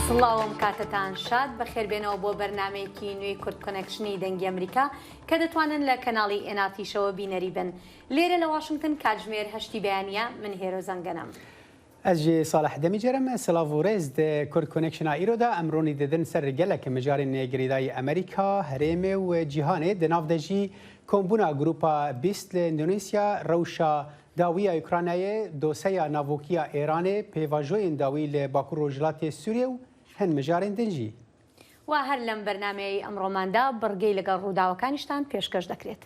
سڵاوم کاتتان شاد بەخێربێنەوە بۆ بەرنمەیەکی نوێی کورد کۆنێکشنی دەنگی ئەمریکا کە دەتوانن لە کەناڵی ئێناتیشەوە بینەری بن. لێرە لە واشنگتن کاتژمێر 8 بەیانیە من هێرۆ زەنگەنەم. ئەژێ ساڵح دەمیجەرەمە سلااو و ڕێز کورد کۆنێکشنا ئیرۆدا ئەمڕۆنی دەدن سەر گەلێکە مەجارین نێگریدای ئەمریکا هەرێمێ و جیهانێ دەناودەژی کۆمبوونا گروپا بیست لە ئیندۆنیسیا ڕەوشە داویە ئوکرانایە دۆسەیە ناڤۆکیە ئێرانێ پێواژۆیên داوی لە باکوور ڕۆژهەڵاتی سووریە و هەند مەجارên دەنجی. وا هەر لەم بەرنمەی ئەمڕۆماندا بڕگەی لەگەڵ ڕووداوەکانیشتان پێشکەش دەکرێت.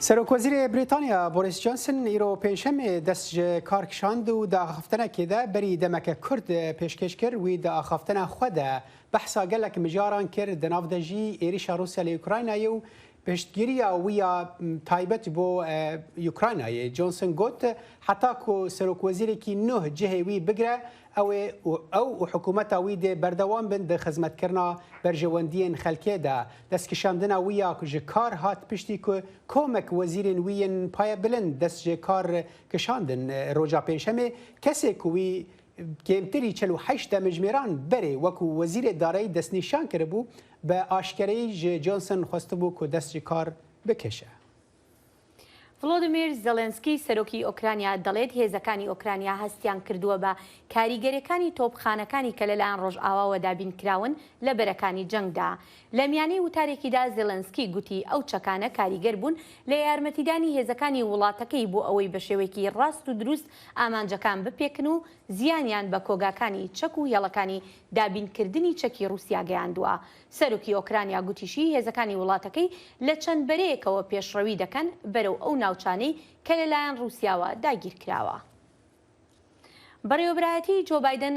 سەرۆکوەزیرê بریتانیا بۆریس جۆنسن ئیرۆ پێنجشەمێ دەست ji karkişand û di axaftinekê de berî demeke Kurd pêşkêş kir wî di axaftina xwe de behsa gelek mijaran kir di nav de jî êrişa Rûsya lê Ukraynayê û piştgiriya wî ya taybet bo Ukraynayê. Johnson got heta ku serokvezîrekî nuh cihê wî bigire ew û hikûmeta wî dê berdewam bin di xizmetkirina berjewendiyên xelkê de destkişandina wî ya ji kar hat piştî ku komek wezîrên wî yên paye bilind dest ji kar kişandin roja pênjşemê kesê ku wî kêmtirî 48 demijmêran berê wekû wezîrê darayî destnîşan kiribû be aşkereyî ji Johnson xwestibû ku dest ji kar bikeşe. ڤڵۆدیمیر زەلێنسکی سەرۆکی ئۆکرانیا دەڵێت هێزەکانی ئۆکرانیا هەستیان کردووە بە کاریگەریەکانی تۆپخانەکانی کە لەلایەن ڕۆژئاواوە دابینکراون لە بەرەکانی جەنگدا. لە میانەی وتارێکیدا زێلەنسکی گوتی ئەو چەکانە کاریگەر بوون لە یارمەتیدانی هێزەکانی وڵاتەکەی بۆ ئەوەی بە شێوەیەکی ڕاست و دروست ئامانجەکان بپێکن و زیانیان بە کۆگاکانی چەک و هێڵەکانی دابینکردنی چەکی رووسیا گەیاندووە. سەرۆکی ئۆکرانیا گوتیشی هێزەکانی وڵاتەکەی لە چەند بەرەیەکەوە پێشڕەوی دەکەن بەرەو ئەو ناوچانەی کە لەلایەن رووسیاوە داگیر کراوە. بەڕێوەبرایەتی جۆ بایدن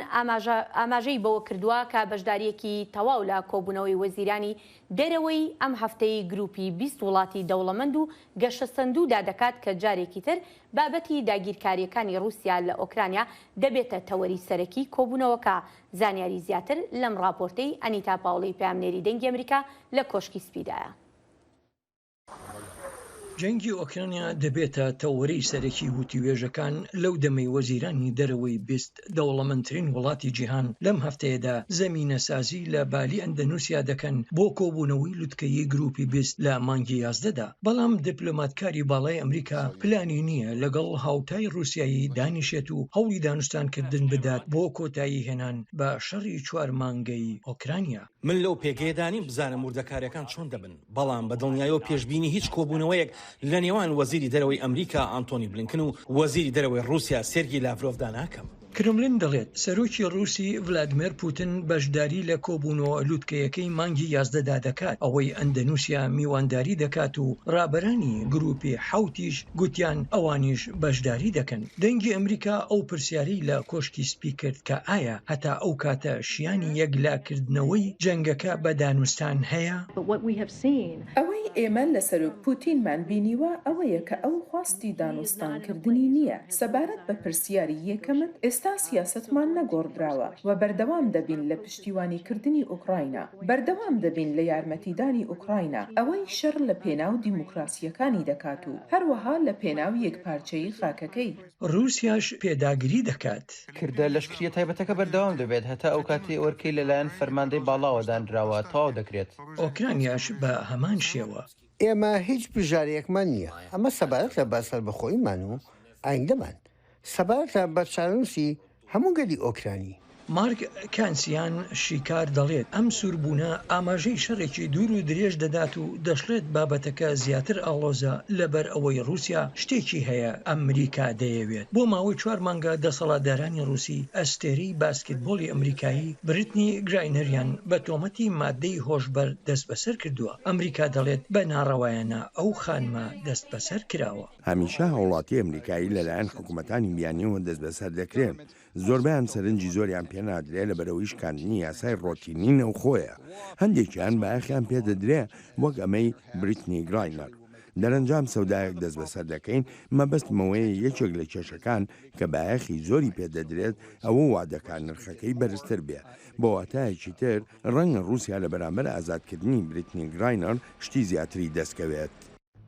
ئاماژەی بەوە کردووە کە بەشداریەکی تەواو لە کۆبوونەوەی وەزیرانی دەرەوەی ئەم هەفتەی گروپی 20 وڵاتی دەوڵەمەند و گەشە سندوودا دەکات کە جارێکی تر بابەتی داگیرکاریەکانی رووسیا لە ئۆکرانیا دەبێتە تەوەری سەرەکی کۆبوونەوەکە. زانیاری زیاتر لەم راپۆرتەی ئەنیتا پاوڵی پامنێری دەنگی ئەمریکا لە کۆشکی سپیدایە. جەنگی ئۆکرانیا دەبێتە تەوەرەی سەرەکی وتیوێژەکان لەو دەمەی وەزیرانی دەرەوەی بیست دەوڵەمەندترین وڵاتی جیهان لەم هەفتەیەدا زەمینە سازی لە بالی ئەندەنووسیا دەکەن بۆ کۆبوونەوەی لوتکەیی گروپی بیست لە مانگی 11دا. بەڵام دیپلۆماتکاری باڵای ئەمریکا پلانی نییە لەگەڵ هاوتای رووسایی دانیشێت و هەوڵی دانوستانکردن بدات بۆ کۆتایی هێنان بە شەڕی 4 مانگەی ئۆکرانیا. من لەو پێگەیەدانی بزانم وردەکاریەکان چۆن دەبن، بەڵام بە دڵنیایەوە پێشبینی هیچ کۆبوونەوەیەک لە نێوان وەزیری دەرەوەی ئەمریکا ئانتۆنی بلینکن و وەزیری دەرەوەی رووسیا سێرگی لاڤرۆڤدا ناکەم. کرملین دەڵێت سەرۆکی رووسی ڤلادیمیر پوتین بەشداری لە کۆبوونەوە لوتکەیەکەی مانگی 11دا دەکات، ئەوەی ئەندەنووسیا میوانداری دەکات و ڕابەرانی گروپی حوتیش گوتیان ئەوانیش بەشداری دەکەن. دەنگی ئەمریکا ئەو پرسیاری لە کۆشکی سپی کرد کە ئایا هەتا ئەو کاتە شیانی یەکلاکردنەوەی جەنگەکە بە دانوستان هەیە؟ ئەوەی ئێمە لە سەرۆک پوتینمان بینیوە ئەوەیە کە ئەو خواستی دانوستانکردنی نییە. سەبارەت بە پرسیاری یەکەمت ئێستا سیاستمان نەگۆڕدراوە و بەردەوام دەبین لە پشتیوانیکردنی ئوکراینە، بەردەوام دەبین لە یارمەتیدانی ئوکراینە، ئەوەی شەڕ لە پێناو دیموکراسیەکانی دەکات و هەروەها لە پێناو یەکپارچەی خاکەکەی. رووسیاش پێداگری دەکات. کردە لەشکریە تایبەتەکە بەردەوام دەبێت هەتا ئەو کاتی ئۆرکەی لەلایەن فەرماندەی باڵاوە دانراوە تەواو دەکرێت. ئۆکرانیاش بە هەمان شێوە. ئێمە هیچ بژارێکمان نییە، ئەمە سەبارەت لە باسەربەخۆیمان و ئایندەمان، سەبارەت لە بەرچاونووسی هەموو گەلی ئۆکرانی. مارک کانسیان شیکار دەڵێت ئەم سووربوونە ئاماژەی شەڕێکی دوور و درێژ دەدات و دەشڵێت بابەتەکە زیاتر ئاڵۆزە لەبەر ئەوەی رووسیا شتێکی هەیە ئەمریکا دەیەوێت. بۆ ماوەی 4 مانگە دەسەڵاتدارانی رووسی ئەستێرەی باسکتبۆڵی ئەمریکایی بریتنی گراینەریان بە تۆمەتی مادەی هۆشبەر دەست بەسەر کردووە. ئەمریکا دەڵێت بە ناڕەوایانە ئەو خانمە دەست بەسەر کراوە. هەمیشە هاوڵاتی ئەمریکایی لەلایەن حکوومەتانی میانیەوە دەست بەسەر دەکرێن. زۆربیان سەرنجی زۆریان پێ نادرێ لە بەرەوەی شکاندنی یاسای ڕۆتینی نەوخۆیە. هەندێکیان بە ئاخیان پێدەدرێ وەک ئەمەی بریتنی گراینەر. دەرەنجام سەودایەک دەست بەسەر دەکەین مەبەستمەوەی یەکێک لە کێشەکان کە بایەخی زۆری پێدەدرێت ئەوە وادەکان نرخەکەی بەرزتر بێ بۆ واتایەکی تر ڕەنگە رووسیا لە بەرامبەر ئازادکردنی بریتنی گراینەر شتی زیاتری دەستکەوێت.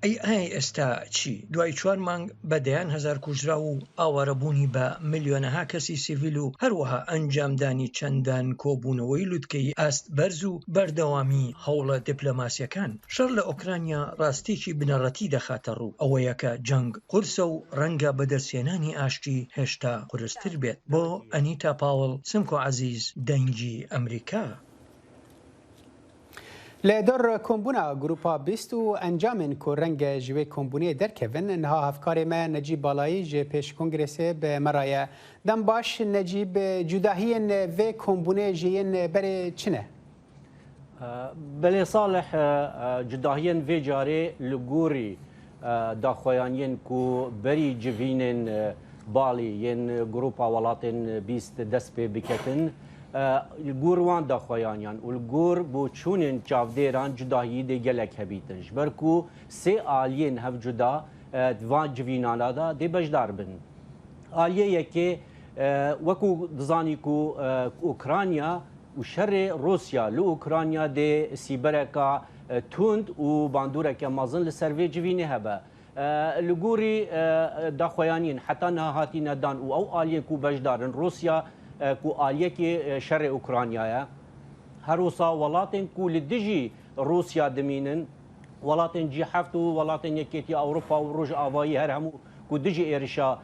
ئەی ئێستا چی؟ دوای 4 مانگ بەدەیان هەزار کوژرا و ئاوارەبوونی بە ملیۆنەها کەسی سیڤیل و هەروەها ئەنجامدانی چەندان کۆبوونەوەی لوتکەی ئاست بەرز و بەردەوامی هەوڵە دیپلۆماسیەکان. شەڕ لە ئۆکرانیا ڕاستیکی بنەڕەتی دەخاتە ڕوو ئەوەیە کە جەنگ قورسە و ڕەنگە بەدەستێنانی ئاشتی هێشتا قورستر بێت. بۆ ئەنیتا پاوڵ، سمکۆ عەزیز، دەنگی ئەمریکا. لە دەر کۆمبوونا گروپا بیست و ئەنجامên ku rengê ji wê kombûniyê derkevin niha hevkarê me Necîb Balayî ji pêş kongresê bi me ra ye. Dem baş Necîb, cudahiyên vê kombûnê ji yên berê çi ne? Belê Salih, cudahiyên vê carê li gorî daxuyaniyên ku berî civînên balî yên grupa welatên bîst dest pê biketin گور وان داخوایانیان و گور بو چونین چاودێران جوداهی دê gelek hebîtin ji ber ku sê aliyên hev cuda van civînana da dê bejdar bin. Aliye yekê wekû dizanî ku Ukrayna û şerê Rusya li Ukrayna dê sîbereka tund û bandûreke mezin li ser vê civînê hebe. Li gorî daxwayanîn heta niha hatîne dan û ew aliyên ku bejdarin Rusya ku aliyekê şerê Ukraynaya her wisa welatên ku li dijî Rusya dimînin welatên G7 û welatên Yekêtiya Ewropa û Rojavayî her hemû ku dijî êrişa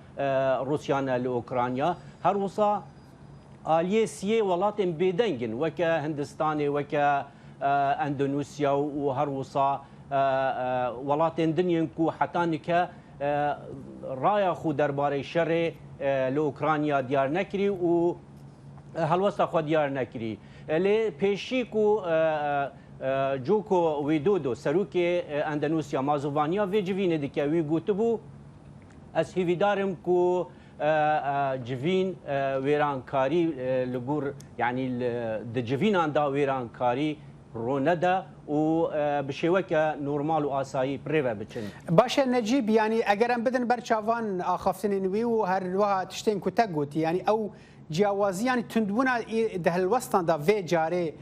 Rusyan li Ukrayna her wisa aliyê siyê welatên bêdengin weke Hindistanê weke Endonusya û her wisa welatên dinyên ku heta nike raya xwe derbarê şerê li Ukrayna diyar nekirî û helwesta xwe diyar nekirî. Lê pêşî ku Joko Widodo serokê Endonusya Mazovanya vê civînê dike wî gotibû ez hêvîdarim ku civîn wêrankarî li gor yanî di civînan da wêrankarî ronede û bi şêweke normal û asayî pirêve biçin. Baş e Necîb, yanî eger em bidin ber çavan axaftinên wî û her wiha tiştên ku te gotî yanî ew ciyawaziyan tundbûna di helwestan da vê carê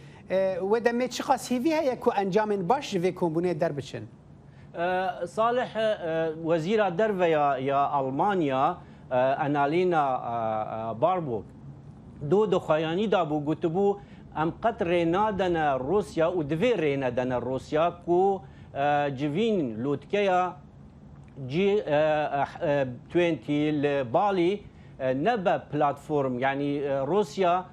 wê demê çi qas hêvî heye ku encamên baş ji vê kombûnê derbiçin? Salih wezîra derve ya Almanya Annalena Baerbock dû dixwayanî dabû gotibû em qet rênadene Rusya û divê rênedene Rusya ku civîn lotkeya G20 li Balî nebe platform yanî Rusya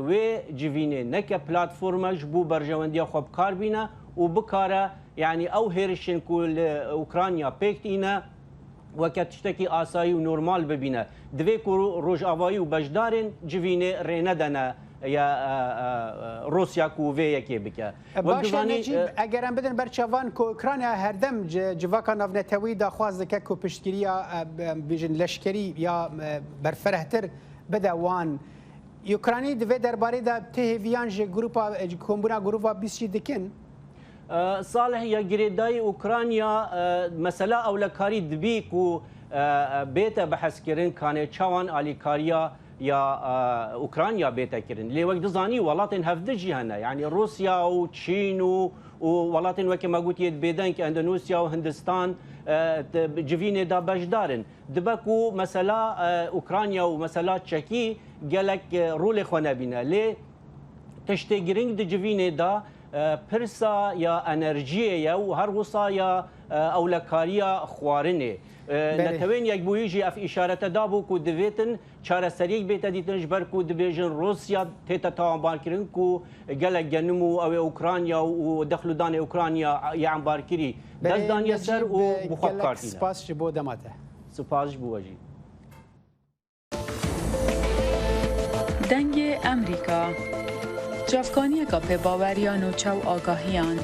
wê civînê neke platforma ji bo berjewendiya xwe bikar bîne û bikare yanî ew hêrişên ku li Ukrayna pêk dîne weke tiştekî asayî û normal bibîne. Divê ku Rojavayî û bejdarên civînê rênedene ya Rusya ku vê yekê bike. Baş Necîb, eger em bidin ber çavan ku Ukrayna herdem civaka navnetewî daxwaz dike ku piştgiriya bêjin leşkerî ya berferehtir bide wan. Ukraynî divê derbarê de tê hêviyan ji grupa kombûna grupa bîst jî dikin? Salih ya girêdayî Ukrayna mesela ewlekarî dibî ku bête behezkirin kanê çawan alîkariya ya Ukrayna bête kirin. Lê wek dizanî welatên hevdî jî hene yanî Rusya û Çîn û welatên wekê me gotiye bêdeng Endonusya û Hindistan civînê da bejdarin. Dibe ku mesela Ukrayna û mesela Çekî gelek rolê xwe nebîne. Lê tiştê giring di civînê da pirsa ya enerjiyê ye û her wisa ya ewlekariya xwarinê. Netewên yekbûyî jî ev îşarete dabû ku divêtin çareseriyek bête dîtin ji ber ku dibêjin Rusya tête tawanbarkirin ku gelek genim û ew ê Ukrayna û dexludanê Ukrayna ya embarkirî dest daniye ser û bixwe bikartîne. Spas ji bo dema te. Spas ji bo we jî. Dengê Emrîka Cavkaniyeka pêbaweriyan û çaw agahiyan.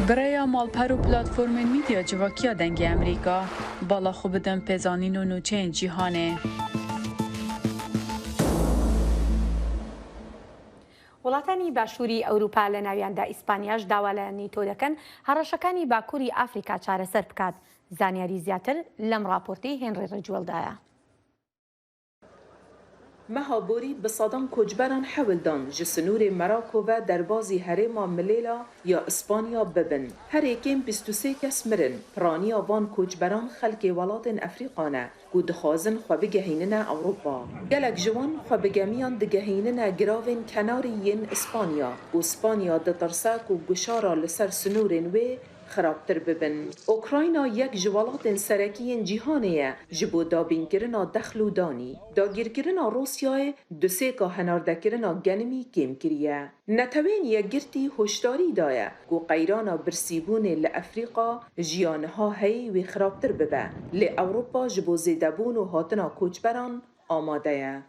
Biraya malper û platformên mîdya civakiya dengê Emrîka بالا خو بدن پێزانین و نوچەین جیهانێ. وڵاتانی باشووری ئەوروپا لە ناویاندا ئیسپانیاش داوا لە نیتۆ دەکەن هەڕەشەکانی باکووری ئافریقا چارەسەر بکات. زانیاری زیاتر لەم راپۆرتی هێنری ڕێجوەڵدایە. مەهابۆری بە سەدان کۆچبەران حەولدان ji سنوورê Merako ve derbazî herêma Milêla ya İspanya bibin. Herêkên 23 kes mirin. Piraniya van koçberan xelkê welatên Efrîqa ne ku dixwazin xwe bigehînine Ewropa. Gelek ji wan xwebigemiyan digehînine giravên kenarî yên İspanya û Spanya ditirse ku guşara li ser snûrên wê خرابتر ببن. اوکراینا یک ji welatên serekiyên cîhanê ye ji bo dabînkirina dexl û danî. Dagîrkirina Rûsyayê di sêka henardekirina genimî kêm kiriye. Netewên yekgirtî hoşdarî daye ku qeyrana birsîbûnê li Efrîqa jiyaniha heyî wê xirabtir bibe. Lê Ewropa ji bo zêdebûn û hatina koçberan amade ye.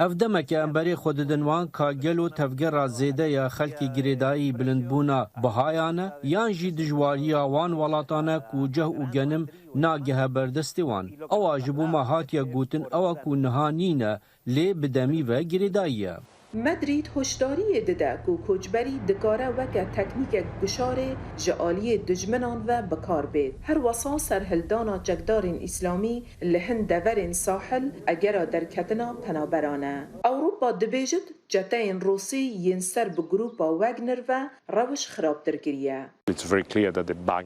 Ev demeke emberê xwe didin ka gelo tevgera zêde ya xelkê girêdayî bilindbûna bihayane yan jî dijwariya wan welatan e ku ceh û genim nagehe berdestê wan. Ewa ji bo me hatiye gotin ewa ku niha nîne lê bi demî ve girêdayî ye. Madrid hoşdariyê dide ku koçberî dikare weke teknîkek guşarê ji aliyê dijminan ve bikar bêt. Her wesa serhildana çekdarên İslamî li hin deverên sahil egera derketina penaberan e. Ewropa dibêjit ceteyên Rûsî yên ser bi grupa Wagner ve rewiş xirabtir kiriye.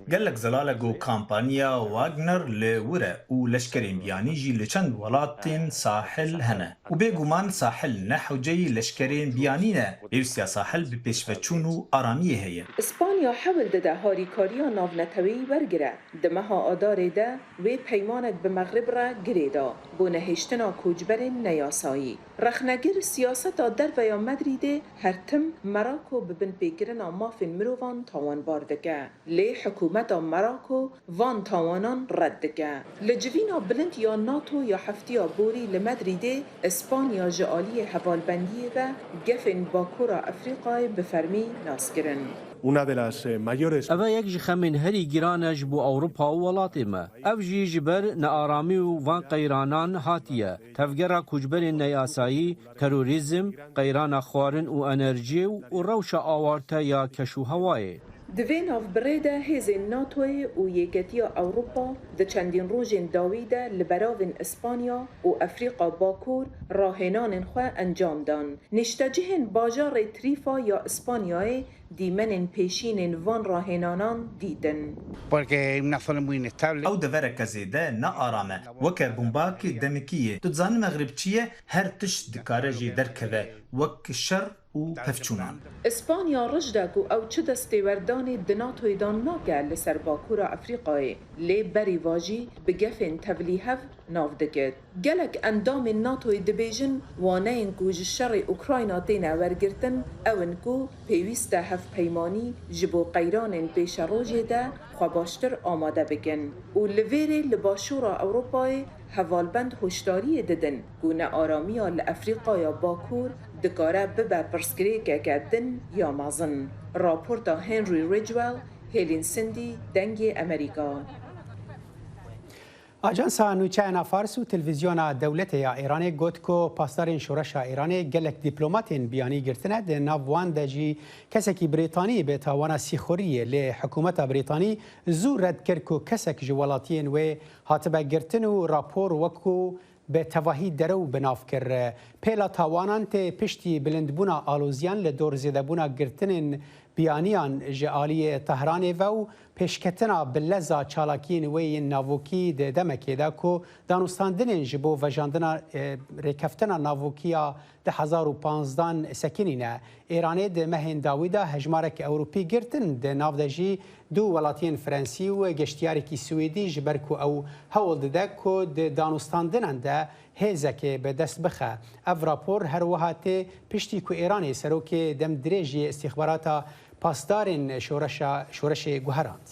Gelek zelale got kampanya Wagner li wir e û leşkerên biyanî jî li çend welatên sahil hene. û bêguman sahil ne hewceyî leşkerên biyanî ne. Rûsya sahil bi pêşveçûn û aramiyê heye. İspanya hewil dide harîkariya navneteweyî wergire. Di meha adarê de wê peymanek bi Megrib re girê da bo nehêştina koçberên neyasayî. Rexnegir siyaseta derveya Madridê her tim Merako bi binpêkirina mafên mirovan tawanbar dike. Lê hikûmeta Merako van tawanan red dike. Li civîna bilind ya NATO ya heftiya borî li Madridê İspanya ji aliyê hevalbendiyê ve gefên Bakûra Efrîqayê bi fermî naskirin. Ev yek ji xemên herî giran e ji bo Ewropa û welatê me. Ev jî ji ber nearamî û van qeyranan hatiye. Tevgera koçberên neyasayî, terorîzm, qeyrana xwarin û enerjiyê û rewşa awarte ya keş û hewayê. Di vê navbirê de hêzên NATOyê û Yêketiya Ewropa di çendîn rojên dawî de li beravên İspanya û Efrîqa Bakûr rahênanên xwe encam dan. Niştecihên bajarê Trîfa ya İspanyayê dîmenên pêşînên van rahênanan dîtin. Ew devereke zêde ne arame. Weke bombakê demikiyê. Tu dizanî Megrib çi ye? Her tişt dikare jê derkeve. Wek şer û pevçûnan. İspanya rij ku ew çi destêwerdanê di NATOyê dan nake li ser Bakûra Efrîqayê. Lê berî vajî bi gefên tevlîhev nav dikir. Gelek endamên NATOyê dibêjin waneyên ku ji şerê Ukrayna têne wergirtin ew in ku pêwîst e hevpeymanî ji bo qeyranên pêşerojê de xwe baştir amade bikin. û li vêrê li başûra Ewropayê hevalbend hoşdariyê didin ku nearamiya li Efrîqaya Bakûr dikare bibe pirsgirêkeke din ya mezin. Raporta Henry Ridgwell, Helen Cindy, dengê Amerîka. Ajansa Nûçeyena Fars û Televîzyona Dewletê ya Îranê got ku pasdarên şoreşa Îranê gelek dîplomatên biyanî girtine di nav wan de jî kesekî Brîtanî bi tawana sîxuriyê lê hikûmeta Brîtanî zû red kir ku kesek ji welatiyên wê hatibe girtin û rapor wekû به تواهی درو بناف کر پیلا تاوانان ته پشتی بلندبونا آلوزیان لدور زیدبونا گرتنین بیانیان جعالی تهران و پیشکتنا بلزا چالاکین وی ناوکی ده دمکی دا کو دانستاندنین جبو و جاندنا ریکفتنا ناوکیا ده 2015 سکینینه ایرانی ده مهین داویدا هجمارک اوروپی گرتن ده نافدجی دو ولاتین فرانسی و گشتیاری کی سویدی جبرکو او هول ده کو ده دانستاندنن ده هزکه به دست بخه اف راپور هر وهاته پشتی کو ایرانی سروکی دم دریجی استخباراتا پاسدارین شورش گوهراند.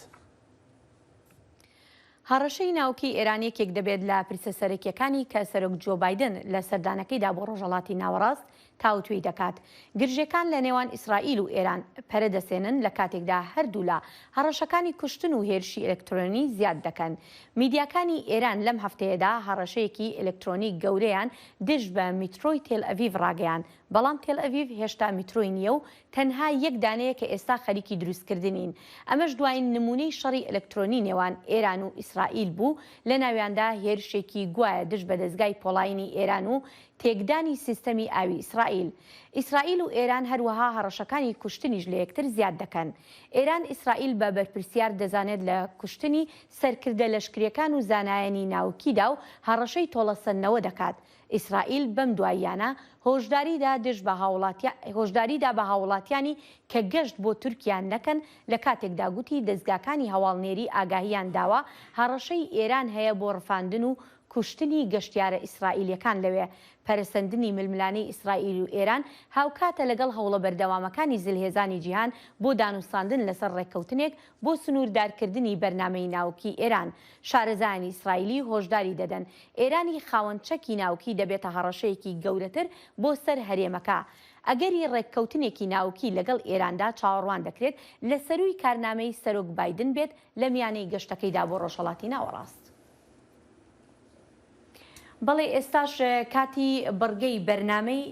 هەڕەشەی ناوکی ئێرانێکێک دەبێت لە پرسە سەرەکیەکانی کە سەرۆک جۆ بایدن لە سەردانەکەیدا بۆ ڕۆژهەڵاتی ناوەڕاست تاوتوێی دەکات. گرژەکان لە نێوان ئیسرائیل و ئێران پەرە دەسێنن لە کاتێکدا هەردوو لە هەڕەشەکانی کوشتن و هێرشی ئەلکترۆنی زیاد دەکەن. میدیاکانی ئێران لەم هەفتەیەدا هەڕەشەیەکی ئەلکترۆنیک گەورەیان دژ بە میترۆی تێل ئەڤیڤ ڕاگەیان، بەڵام تێل ئەڤیڤ هێشتا میترۆی نییە و تەنها یەک دانەیە کە ئێستا خەریکی دروستکردنین. ئەمەش دوایین نمونەی شەڕی ئەلکترۆنی نێوان ئێران و ئیسرائیل بوو، لە ناویاندا هێرشێکی گوایە دژ بە دەستگای پۆڵاینی ئێران و تێکدانی سیستەمی ئاوی ئیسرائیل. ئیسرائیل و ئێران هەروەها هەڕەشەکانی کوشتنیش لە یەکتر زیاد دەکەن. ئێران ئیسرائیل بە بەرپرسیار دەزانێت لە کوشتنی سەرکردە لەشکریەکان و زانایانی ناوکیدا و هەڕەشەی تۆڵەسەندنەوە دەکات. ئیسرائیل بەم دواییانە هۆشداریدا بە هاوڵاتیانی کە گەشت بۆ تورکیان نەکەن لە کاتێکدا گوتی دەستگاکانی هەواڵنێری ئاگاهیان داوە هەڕەشەی ئێران هەیە بۆ ڕفاندن و کوشتنی گەشتیارە ئیسرائیلیەکان لەوێ. پەرسەندنی ململانەی ئیسرائیل و ئێران هاوکاتە لەگەڵ هەوڵە بەردەوامەکانی زلهێزانی جیهان بۆ دانوستاندن لەسەر ڕێککەوتنێک بۆ سنووردارکردنی بەرنامەی ناوکی ئێران. شارەزایانی ئیسرائیلی هۆشداری دەدەن ئێرانی خاوەنچەکی ناوکی دەبێتە هەڕەشەیەکی گەورەتر بۆ سەر هەرێمەکە. ئەگەری ڕێککەوتنێکی ناوکی لەگەڵ ئێراندا چاوەڕوان دەکرێت لە سەروی کارنامەی سەرۆک بایدن بێت لە میانەی گەشتەکەیدا بۆ ڕۆژهەڵاتی ناوەڕاست. بەڵێ ئێستاش کاتی بەڕگەی بەرنامەی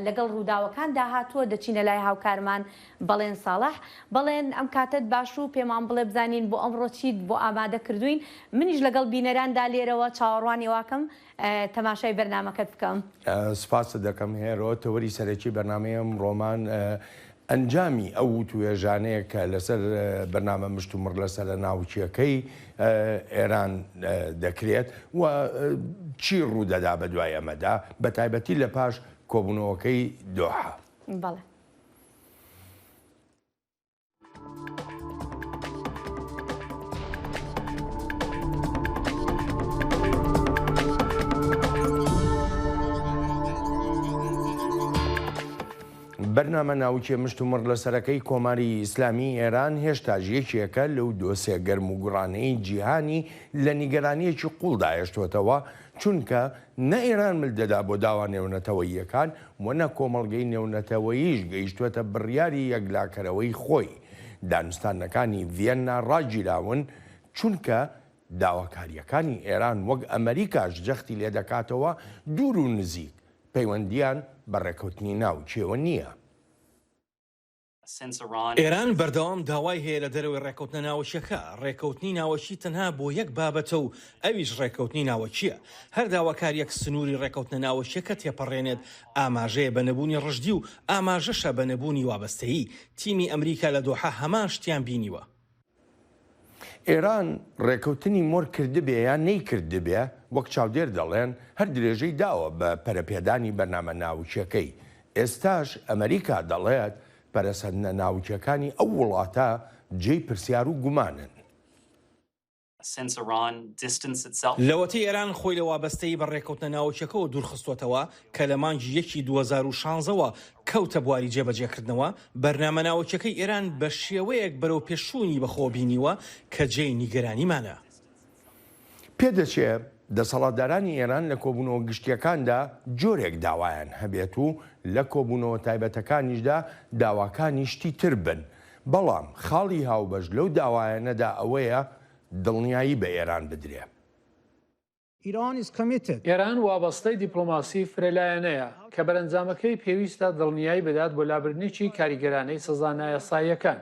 لەگەڵ ڕووداوەکاندا هاتووە دەچینە لای هاوکارمان بەڵێن ساڵح. بەڵێن ئەم کاتت باش و پێمان بڵێ بزانین بۆ ئەمڕۆ چیت بۆ ئامادە کردوین. منیش لەگەڵ بینەراندا لێرەوە چاوەڕوانی واکەم تەماشای بەرنامەکەت بکەم. سپاس دەکەم هێرۆ تەوەری سەرەکی بەرنامەیەم ڕۆمان ئەنجامی ئەو توێژانەیە کە لەسەر بەرنامە مشتومڕ لەسەر ناوچیەکەی ئێران دەکرێت و چی ڕوودەدا بە دوای ئەمەدا بە تایبەتی لە پاش کۆبوونەوەکەی دۆحا. بەڵێ. بەرنامە ناوچێ مشتومڕ لەسەرەکەی کۆماری ئیسلامی ئێران هێشتا یەکێکە لەو دۆسێ گەرم و گوڕانەی جیهانی لە نیگەرانیەکی قوڵدا هێشتوتەوە، چونکە نە ئێران ملدەدا بۆ داوا نێونەتەوەییەکان و نە کۆمەڵگەی نێونەتەوەییش گەیشتوێتە بڕیاری یەکلاکەرەوەی خۆی. دانوستانەکانی ڤێننا ڕاگیراون چونکە داواکاریەکانی ئێران وەک ئەمریکاش جەختی لێ دەکاتەوە دوور و نزیک پەیوەندیان بە ڕێکەوتنی ناوچێوە نییە. ئێران بەردەوام داوای هەیە لە دەرەوەی ڕێکەوتنە ناوەشیەکە. ڕێکەوتنی ناوەشی تەنها بۆ یەک بابەتە و ئەویش ڕێکەوتنی ناوەچیە. هەر داواکاریەک سنووری ڕێکەوتنە ناوەشیەکە تێپەڕێنێت ئاماژەیە بە نەبوونی ڕژدی و ئاماژەشە بە نەبوونی وابەستەیی. تیمی ئەمریکا لە دۆحا هەمان شتیان بینیوە. ئێران ڕێکەوتنی مۆر کردبێ یان نەیکردبێ وەک چاودێر دەڵێن هەر درێژەی داوە بە پەرەپێدانی بەرنامە ناوچیەکەی. ئێستاش ئەمریکا دەڵێت پەرەسەندنە ناوچیەکانی ئەو وڵاتە جێی پرسیار و گومانن. لەوەتی ئێران خۆی لە وابەستەی بە ڕێکەوتنە ناوچیەکەەوە دوورخستوتەوە کە لە مانگی 2016ەوە کەوتە بواری جێبەجێکردنەوە. بەرنامە ناوچیەکەی ئێران بە شێوەیەک بەرەو پێشوونی بەخۆبینیوە کە جێی نیگەرانیمانە. پێدەچێت دەسەڵاتدارانی ئێران لە کۆبوونەوە گشتیەکاندا جۆرێک داوایان هەبێت و لە کۆبوونەوە تایبەتەکانیشدا داواکانی شتی تر بن. بەڵام خاڵی هاوبەش لەو داوایانەدا ئەوەیە دڵنیایی بە ئێران بدرێ. ئێران وابەستەی دیپلۆماسی فرێلایەنەیە کە بەرەنجامەکەی پێویستە دڵنیایی بدات بۆ لابردنێکی کاریگەرانەی سزا نایاساییەکان.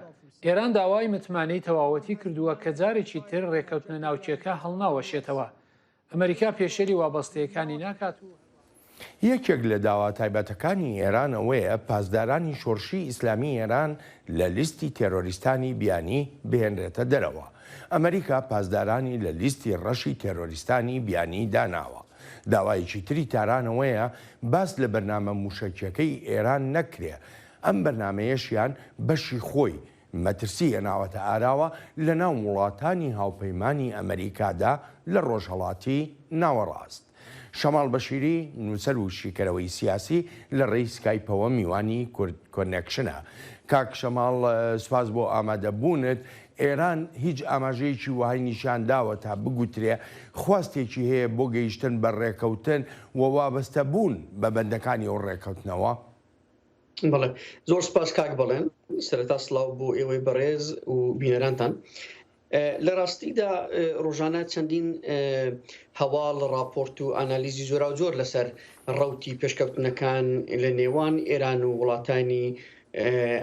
ئێران داوای متمانەی تەواوەتی کردووە کە جارێکی تر ڕێکەوتنە ناوچیەکە هەڵناوەشێتەوە. ئەمریکا پێشێری وابەستەیەکانی ناکات. یەکێک لە داوا تایبەتەکانی ئێران ئەوەیە پاسدارانی شۆڕشی ئیسلامی ئێران لە لیستی تێرۆریستانی بیانی بهێنرێتە دەرەوە. ئەمریکا پاسدارانی لە لیستی ڕەشی تێرۆریستانی بیانی داناوە. داوایەکی تری تارانەوەیە باس لە بەرنامە موشەکیەکەی ئێران نەکرێ. ئەم بەرنمەیەشیان بەشی خۆی مەترسی هێناوەتە ئاراوە لە ناو وڵاتانی هاوپەیمانی ئەمریکادا لە ڕۆژهەڵاتی ناوەڕاست. شەماڵ بەشیری نووسەر و شیکەرەوەی سیاسی لە ڕێی سکایپەوە میوانی کۆنێکشنە. کاک شەماڵ سوپاس بۆ ئامادەبوونت. ئێران هیچ ئاماژەیەکی وهای نیشانداوە تا بگوترێ خواستێکی هەیە بۆ گەیشتن بە ڕێکەوتن و وابەستە بوون بە بەندەکانی ئەو ڕێکەوتنەوە؟ بەڵێ زۆر سپاس کاک بەڵێن سەرەتا سڵاو بۆ ئێوەی بەڕێز و بینەرانتان. لە ڕاستیدا ڕۆژانە چەندین هەواڵ ڕاپۆرت و ئانالیزی زۆرا و زۆر لەسەر ڕەوتی پێشکەوتنەکان لە نێوان ئێران و وڵاتانی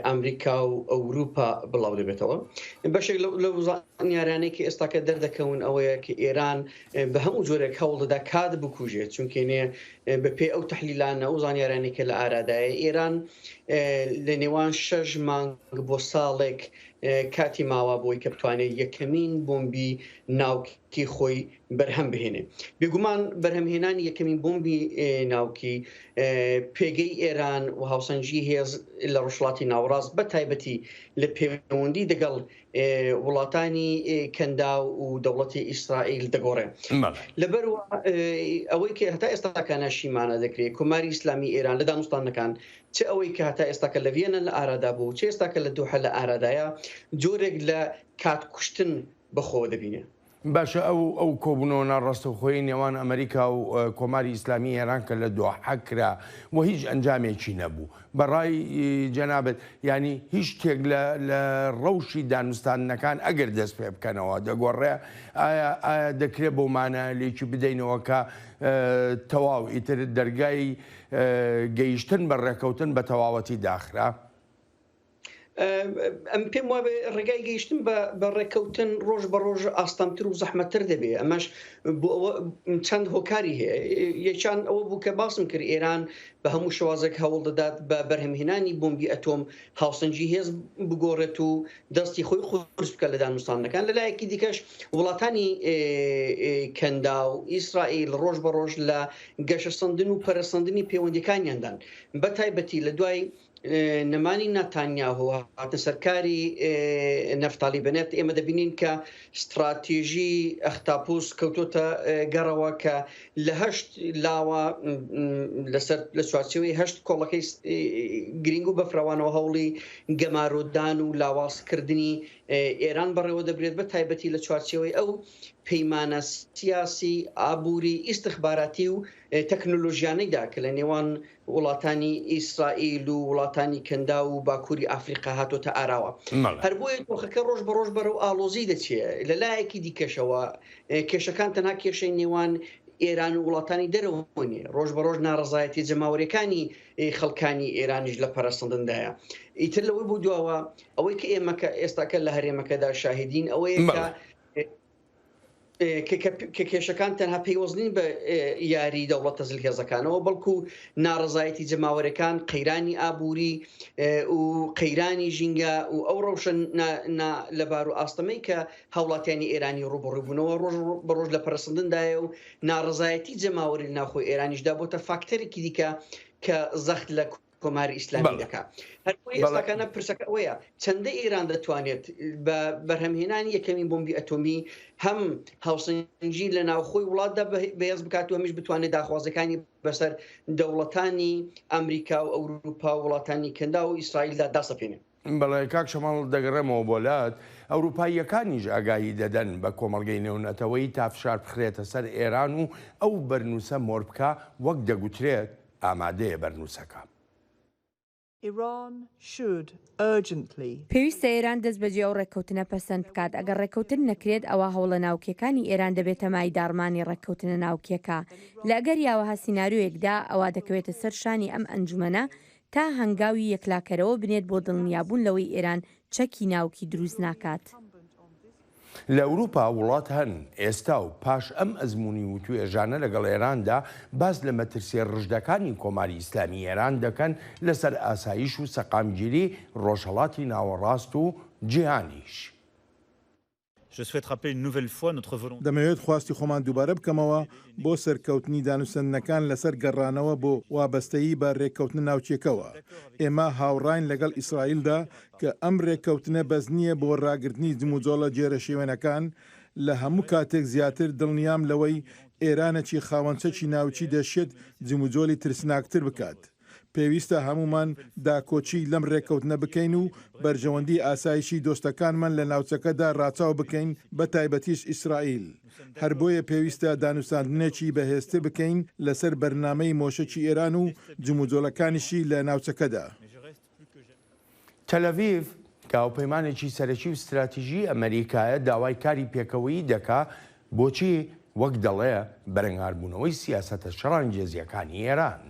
ئەمریکا و ئەوروپا بڵاو دەبێتەوە. بەشێک لەو زانیارانەی کە ئێستاکە دەردەکەون ئەوەیە کە ئێران بە هەموو جۆرێک هەوڵ دەدا کات بکوژێت، چونکێنێ بەپێ ئەو تەحلیلانە ئەو زانیارانی کە لە ئارادایە ئێران لە نێوان 6 مانگ بۆ ساڵێک کاتی ماوە بۆی کە بتوانێت یەکەمین بۆمبی ناوکی خۆی بەرهەم بهێنێ. بێگومان بەرهەمهێنانی یەکەمین بۆمبی ناوکی پێگەی ئێران و هاوسەنگی هێز لە ڕۆژهەڵاتی ناوەڕاست بە تایبەتی لە پەیوەندی دەگەڵ وڵاتانی کەندا و دەوڵەتی ئیسرائیل دەگۆڕێ. لەبەرەوە ئەوەی کە هەتا ئێستاکانە شیمانە دەکرێت کۆماری ئیسلامی ئێران لە دانوستانەکان چه ئەوەی کە هەتا ئێستاکە لە ڤێنە لە ئارادا بوو، چه ئێستاکە لە دووحە لە ئارادایە جۆرێک لە کاتکوشتن بەخۆ دەبینێ. باشە ئەو کۆبوونەوە ناڕاستەوخۆی نێوان ئەمریکا و کۆماری ئیسلامی ئێران کە لە دوحە کرا و هیچ ئەنجامێکی نەبوو. بەڕای جەنابەت ینی هیچ شتێک لە ڕەوشی دانوستانەکان ئەگەر دەست پێ بکەنەوە دەگۆڕێ ئایا دەکرێت بۆ مانە لێکی بدەینەوە کە تەواو ئیتر دەرگای گەیشتن بە ڕێکەوتن بە تەواوەتی داخرا؟ ئەم پێم وابێ ڕێگای گەیشتن بە ڕێکەوتن ڕۆژ بە ڕۆژ ئاستامتر و زەحمەتتر دەبێت. ئەمەش بۆ ئەوە چەند هۆکاری هەیە. یەکان ئەوە بوو کە باسم کرد ئێران بە هەموو شێوازێک هەوڵ دەدات بە بەرهەمهێنانی بۆمبی ئەتۆم هاوسەنگی هێز بگۆڕێت و دەستی خۆی خورس بکە لە دانوستانەکان. لەلایەکی دیکەش وڵاتانی کەندا و ئیسرائیل ڕۆژ بە ڕۆژ لە گەشەسەندن و پەرەسەندنی پەیوەندیەکانیاندان بە تایبەتی لە دوای نەمانی ناتانیاهۆ هاتە سەرکاری نەفتالی بنێت ئێمە دەبینین کە استراتیژی ئەختاپوس کەوتۆتە گەڕەوە کە لە هەشت لاوە لە چوارچەوەی هەشت کۆڵەکەی گرنگ و بەفراوانەوە هەوڵی گەمارۆدان و لاوازکردنی ئێران بەڕێوە دەبرێت بە تایبەتی لە چوارچەوەی ئەو پەیمانە سیاسی ئابووری ئیستخباراتی و تەکنۆلۆژیانەیدا کە لە نێوان وڵاتانی ئیسرائیل و وڵاتانی کەندا و باکووری ئافریقا هاتۆتە ئاراوە. هەر بۆیە تۆخەکە ڕۆژ بە ڕۆژ بەرەو ئالۆزی دەچێت. لەلایەکی دیکەشەوە کێشەکان تەنها کێشەی نێوان ئێران و وڵاتانی دەرەوەنیە. ڕۆژ بە ڕۆژ ناڕزایەتی جەماوەریەکانی خەڵکانی ئێرانیش لە پەرەسەندندایە. ئیتر لەوەی بوو دواوە ئەوەی کە ئێمە کە ئێستاکە لە هەرێمەکەدا شاهدین ئەوەیە کە کێشەکان تەنها پەیوەستنین بە یاری دەوڵەتە زلهێزەکانەوە بەڵکو ناڕزایەتی جەماوەریەکان، قەیرانی ئابووری و قەیرانی ژینگە و ئەو ڕەوشە لەبار و ئاستەمەی کە هاوڵاتیانی ئێرانی ڕوبڕووبوونەوە ڕۆژ بە ڕۆژ لە پەرسەندندایە و ناڕزایەتی جەماوەری ناخۆی ئێرانیشدا بۆتە فاکتەرێکی دیکە کە زەخت لە کۆماری ئیسلامی دەکات. هەربۆی ئێستاکانە پرسەکە ئەوەیە چەندە ئێران دەتوانێت بە بەرهەمهێنانی یەکەمین بۆمبی ئەتۆمی هەم هاوسەنگی لە ناوخۆی وڵاتدا بەهێز بکات و هەمیش بتوانێت داخوازەکانی بەسەر دەوڵەتانی ئەمریکا و ئەوروپا و وڵاتانی کەندا و ئیسرائیلدا داسەپێنێت. بەڵێ کاک شەماڵ دەگەڕێمەوە بۆلات ئەوروپاییەکانیش ئاگایی دەدەن بە کۆمەڵگەی نێونەتەوەی تا فشار بخرێتە سەر ئێران و ئەو بەرنووسە مۆر بکە وەک دەگوترێت ئامادەیە بەرنووسەکە. پێویستە ئێران دەست بەجێ ئەو ڕێککەوتنە پەسەند بکات. ئەگەر ڕێککەوتن نەکرێت ئەوە هەوڵە ناوکیەکانی ئێران دەبێتە مای دارمانی ڕێککەوتنە ناوکیەکە. لە ئەگەر یاوەها سیناریۆیەکدا ئەوە دەکەوێتە سەر شانی ئەم ئەنجومەنە تا هەنگاوی یەکلاکەرەوە بنێت بۆ دڵنیابوون لەوەی ئێران چەکی ناوکی دروست ناکات. لە ئەوروپا وڵات هەن ئێستا و پاش ئەم ئەزمموی و توێژانە لەگەڵ ئێراندا باس لە مەترسیە ڕژدەکانی کۆماری ئیسلامی ئێران دەکەن لەسەر ئاسایش و سەقامگیری ڕۆژهەڵاتی ناوەڕاست و جیهانیش. دەمەوێت خواستی خۆمان دووبارە بکەمەوە بۆ سەرکەوتنی دانووسەندنەکان لەسەر گەڕانەوە بۆ وابەستەیی بە ڕێککەوتنە ناوچێکەوە. ئێمە هاوڕاین لەگەڵ ئیسرائیلدا کە ئەم ڕێککەوتنە بەس نییە بۆ ڕاگررتنی جموجۆڵە جێرە شێوێنەکان لە هەموو کاتێک زیاتر دڵنیام لەوەی ئێرانەکی خاوەنچەکی ناوچی دەشێت جموجۆلی ترسناکتر بکات. پێویستە هەمومان داکۆچی لەم ڕێکەوتنە بکەین و بەرژەوەندی ئاسایشی دۆستەکانمان لە ناوچەکەدا ڕاچاو بکەین بە تایبەتیش ئیسرائیل. هەر بۆیە پێویستە دانووساندنێکی بەهێزتر بکەین لەسەر بەرنامەی مۆشەکی ئێران و جموجۆلەکانیشی لە ناوچەکەدا. تەلەڤیڤ کاوپەیمانێکی سەرەکی و استراتیژی ئەمریکایە داوای کاری پێکەوەی دەکا بۆچی وەک دەڵێ بەرەنگاربوونەوەی سیاسەتە شەڕانگێزیەکانی ئێران.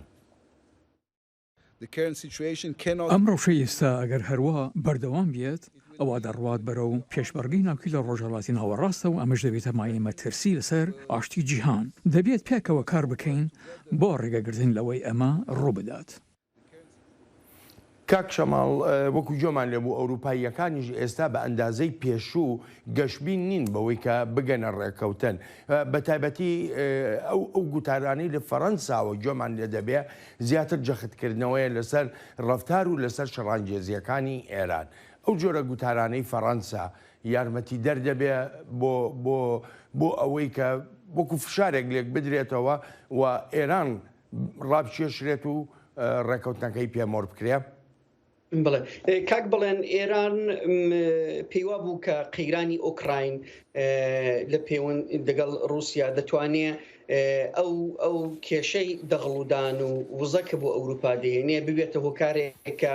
ئەم ڕەوشەی ئێستا ئەگەر هەروە بەردەوام بێت ئەوە دەڕوات بەرەو پێشبەرگەی ناوکی لە ڕۆژهەڵاتی ناوەڕاستە و ئەمەش دەبێتە مایەمە ترسی لەسەر ئاشتی جیهان. دەبێت پێکەوە کار بکەین بۆ ڕێگەگرتن لەوەی ئەمە ڕوو بدات. کاک شەماڵ وەکو جۆمان لێبوو ئەوروپاییەکانیش ئێستا بە ئەندازەی پێشوو گەشتبین نین بەوەی کە بگەنە ڕێکەوتن. بە تایبەتی ئەو گوتارانەی لە فەڕەنساوە جۆمان لێ دەبێ زیاتر جەختکردنەوەیە لەسەر ڕەفتار و لەسەر شەڕانگێزیەکانی ئێران. ئەو جۆرە گوتارانەی فەڕەنسا یارمەتی دەردەبێ بۆ ئەوەی کە وەکو فشارێک لێک بدرێتەوە و ئێران ڕابکێشرێت و ڕێکەوتنەکەی پێمۆر بکرێ. بڵێ کاک بڵێن ئێران پێیوا بوو کە قەیرانی ئۆکراین لە پەیوەند لەگەڵ رووسیا دەتوانێت ئەو کێشەی دەغڵودان و وزەکە بۆ ئەوروپا دێنێ ببێتە هۆکارێکە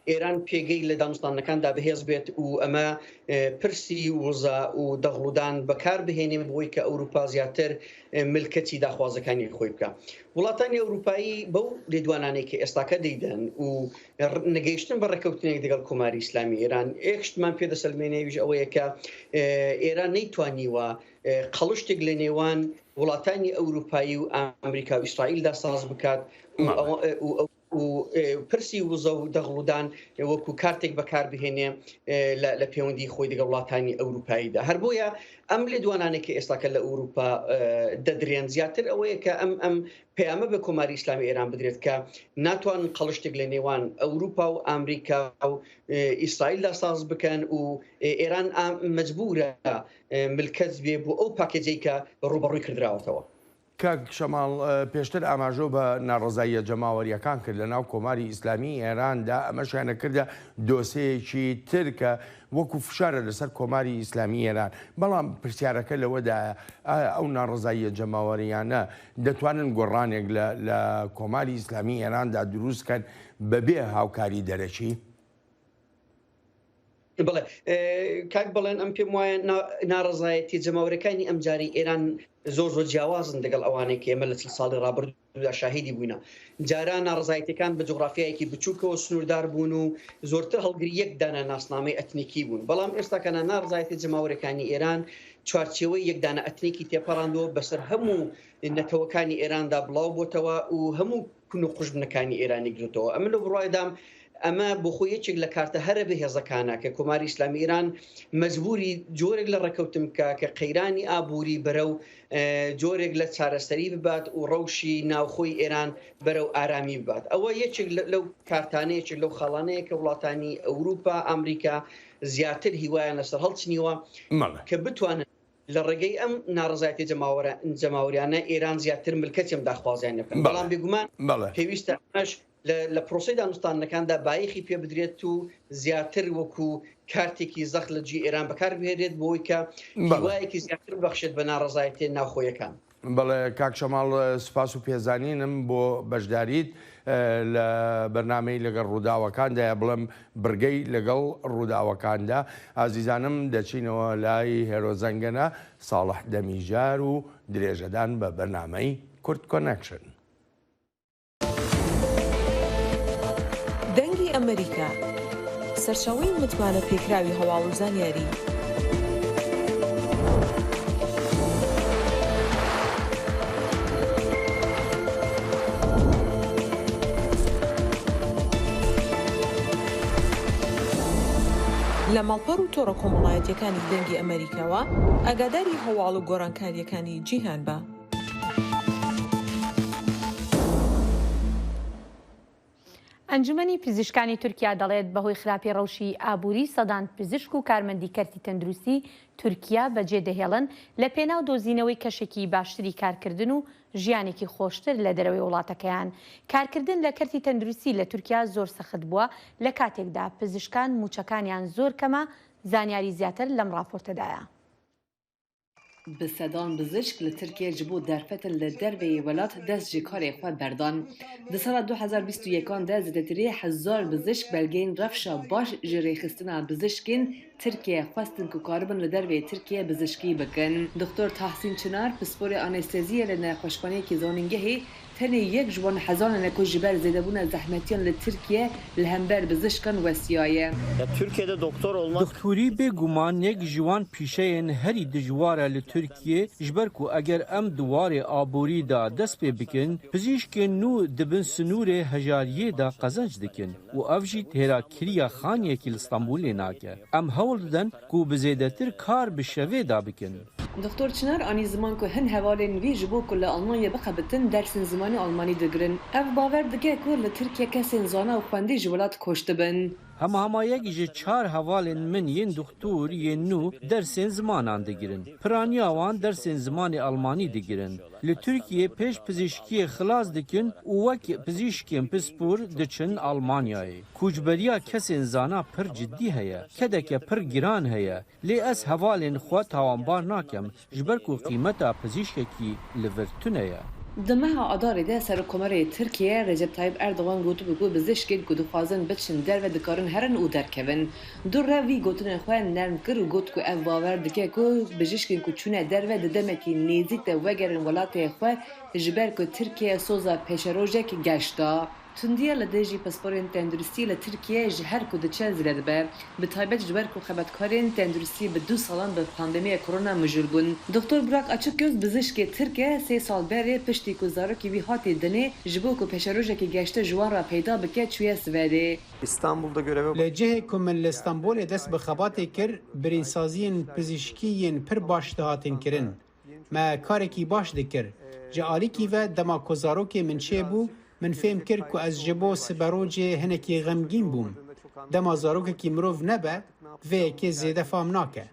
ئێران پێگەی لە دانوستانەکاندا بەهێز بێت و ئەمە پرسی وزە و دەغڵودان بەکار بهێنێ بۆی کە ئەوروپا زیاتر ملکەتی داخوازەکانی خۆی بکە. وڵاتانی ئەوروپایی بەو لێدوانانەی کە ئێستاکە دەیدەن و نەگەیشتن بە ڕێکەوتنێک دەگەڵ کۆماری ئیسلامی ئێران یەکشتمان پێدەسەلمێنێویش ئەوەیە کە ئێران نەیتوانیوە قەڵشتێک لە نێوان وڵاتانی ئەوروپایی و ئەمریکا و ئیسرائیلدا ساز بکات و پرسی وزە و دەغڵودان وەکو کارتێک بەکار بهێنێ لە پەیوەندی خۆی دەگە وڵاتانی ئەوروپاییدا. هەر بۆیە ئەم لێدوانانێک کە ئێستاکە لە ئەوروپا دەدرێن زیاتر ئەوەیە کە ئەم پەیامە بە کۆماری ئیسلامی ئێران بدرێت کە ناتوانن قەڵشتێک لە نێوان ئەوروپا و ئامریکا و ئیسرائیلدا ساز بکەن و ئێران مەجبورە ملکەت بێ بۆ ئەو پاکێجەی کە ڕوبەڕووی کردراوەتەوە. کاک شەماڵ پێشتر ئاماژۆ بە ناڕزاییە جەماوەریەکان کرد لە ناو کۆماری ئیسلامی ئێراندا ئەمەشیانە کردە دۆسەیەکی تر کە وەکو فشارە لەسەر کۆماری ئیسلامی ئێران. بەڵام پرسیارەکە لەوەدا ئەو ناڕزاییە جەماوەریانە دەتوانن گۆڕانێک لە کۆماری ئیسلامی ئێراندا دروستکەن بەبێ هاوکاری دەرەکی؟ بڵێ کاک بڵێن ئەم پێم وایە ناڕزایەتی جەماوەریەکانی ئەمجاری ئێران زۆر جیاوازن لەگەڵ ئەوانەی کە ئێمە لە چل ساڵی ڕابردوودا شاهیدی بووینە. جاران ناڕزایەتەکان بە جوغرافیایەکی بچووکەوە سنووردار بوون و زۆرتر هەڵگری یەک دانە ناسنامەی ئەتنیکی بوون. بەڵام ئێستاکەنە ناڕزایەتی جەماوەریەکانی ئێران چوارچێوەی یەک دانە ئەتنیکی تێپەڕاندەوە بەسەر هەموو نەتەوەکانی ئێراندا بڵاو بۆتەوە و هەموو کون و قوژبنەکانی ئێرانی گرتەوە. ئەمە لە بڕایدام ئەمە بۆ خۆی یەکێک لە کارتە هەرە بەهێزەکانە کە کۆماری ئیسلامی ئێران مەجبوری جۆرێک لە ڕێکەوتن بکە کە قەیرانی ئابووری بەرەو جۆرێک لە چارەسەری ببات و ڕەوشی ناوخۆی ئێران بەرەو ئارامی ببات. ئەوە یەکێک لەو کارتانەیەکێک لەو خاڵانەیە کە وڵاتانی ئەوروپا ئەمریکا زیاتر هیوایان لەسەر هەڵچنیوە کە بتوانن لە ڕێگەی ئەم ناڕزایەتی جەماوەریانە ئێران زیاتر ملکەتیم داخوازیان بکەن. بەڵام بێگومان پێویستە ئەمەش لە پرۆسی دانوستانەکاندا بایەخی پێ بدرێت و زیاتر وەکو کارتێکی زەخ لە جی ئێران بەکار بهێنێت بۆی کە هیوایەکی زیاتر ببەخشێت بە ناڕزایەتی ناوخۆیەکان. بەڵێ کاک شەماڵ سوپاس و پێزانینم بۆ بەشداریت لە بەرنامەی لەگەڵ ڕووداوەکاندا بڵم برگەی لەگەڵ ڕووداوەکاندا ئازیزانم دەچینەوە لای هێرۆزەنگەنە ساڵح دەمیژار و درێژەدان بە بەرنامەی کورد کۆنەکشن. دەنگی ئەمریکا سەرچاوەی متمانە پێکراوی هەواڵ و زانیاری. لە ماڵپەڕ و تۆڕە کۆمەڵایەتیەکانی دەنگی ئەمریکاوە ئاگاداری هەواڵ و گۆڕانکاریەکانی جیهان بە. ئەنجومەنی پزیشکانی تورکیا دەڵێت بەهۆی خراپی ڕەوشی ئابووری سەدان پزیشک و کارمەندی کەرتی تەندروستی تورکیا بەجێ دەهێڵن لە پێناو دۆزینەوەی کەشێکی باشتری کارکردن و ژیانێکی خۆشتر لە دەرەوەی وڵاتەکەیان. کارکردن لە کەرتی تەندروستی لە تورکیا زۆر سەخت بووە لە کاتێکدا پزیشکان موچەکانیان زۆر کەمە. زانیاری زیاتر لەم راپۆرتەدایە. Bi sedan bizişk li Tirkiye ji bo derfetin li derveyê welat dest ji karê xwe berdan. Di sala 2021 de zêdetirî 1000 bizişk belgeyên rewşa baş ji rêxistina bizişkên Tirkiye xwestin ku karibin li derveyê Tirkiye bizişkî bikin. Dr. Tahsin Çınar, pisporê anesteziye li nexweşxaneyekî zanîngehê tenê yek ji wan hezanên ku ji ber zêdebûna zehmetiyan li Tirkiye li hember bizişkan wesiyaye. Türkiye'de doktor olmak... Doktorî bêguman yek ji wan pîşeyên herî dijwar e li Türkiye ji ber ku eger em diwarê aborî da dest pê bikin, pizîşkên nû dibin sinûrê hejariyê da qezenc dikin û ev jî têrakiriya xaniyekî li Stenbolê nake. Em hewl didin ku bi zêdetir kar bi şevê da bikin. Dr. Çınar anî ziman ku hin hevalên wî ji bo ku li Almanya bixebitin dersên zimanî Almanî digirin. Ev bawer dike ku li Tirkiye kesên zana û xwendî ji welat koş dibin. Hemamayek ji çar hevalên min yên doktor yên nû dersên zimanan digirin. Piraniya wan dersên zimanê Almanî digirin. Li Tirkiye pêş pizîşkiyê xilas dikin û wek pizîşkên pispor diçin Almanyayê. Koçberiya kesên zana pir ciddî heye. Kedeke pir giran heye. Lê ez hevalên xwe tawanbar nakim ji ber ku qîmeta pizîşkekî li vir tune ye. Di meha Adarê de Serokkomarê Tirkiye Recep Tayyip Erdogan gotibe ku bizişkên ku dixwazin biçin derve dikarin herin û derkevin. Du rev vî gotinên xwe nerm kir û got ku ev bawer dike ku bijîşkên ku çûne derve di demekî nêzik de vegerin welatê xwe ji ber ku Tirkiye soza pêşerojek geşta. Tundiya li dêjî pasporên tenduristî li Tirkiye ji her ku diçe zêde dibe. Bi taybet ji ber ku xebatkarên tenduristî bi 2 salan bi pandemiya korona mijûl bûn. Dr. Burak Açıkgöz bizişkê Tirkiye 3 sal berê piştî ku zarokê wî hatê dinê ji bo ku pêşerojekî geşte ji wan re peyda bike çûye Swêdê. İstanbul'da görev li cihê ku min li Stenbolê dest bi xebatê kir, birînsaziyên pizîşkî pir baş dihatin kirin. Me karekî baş dikir. Ji alîkî ve dema ku zarokê min çêbû, من فهم کرد که از جبو سبروجه هنکی غمگین بوم. دما زاروک کی مرو نبه و که زیاده فهم ناکه.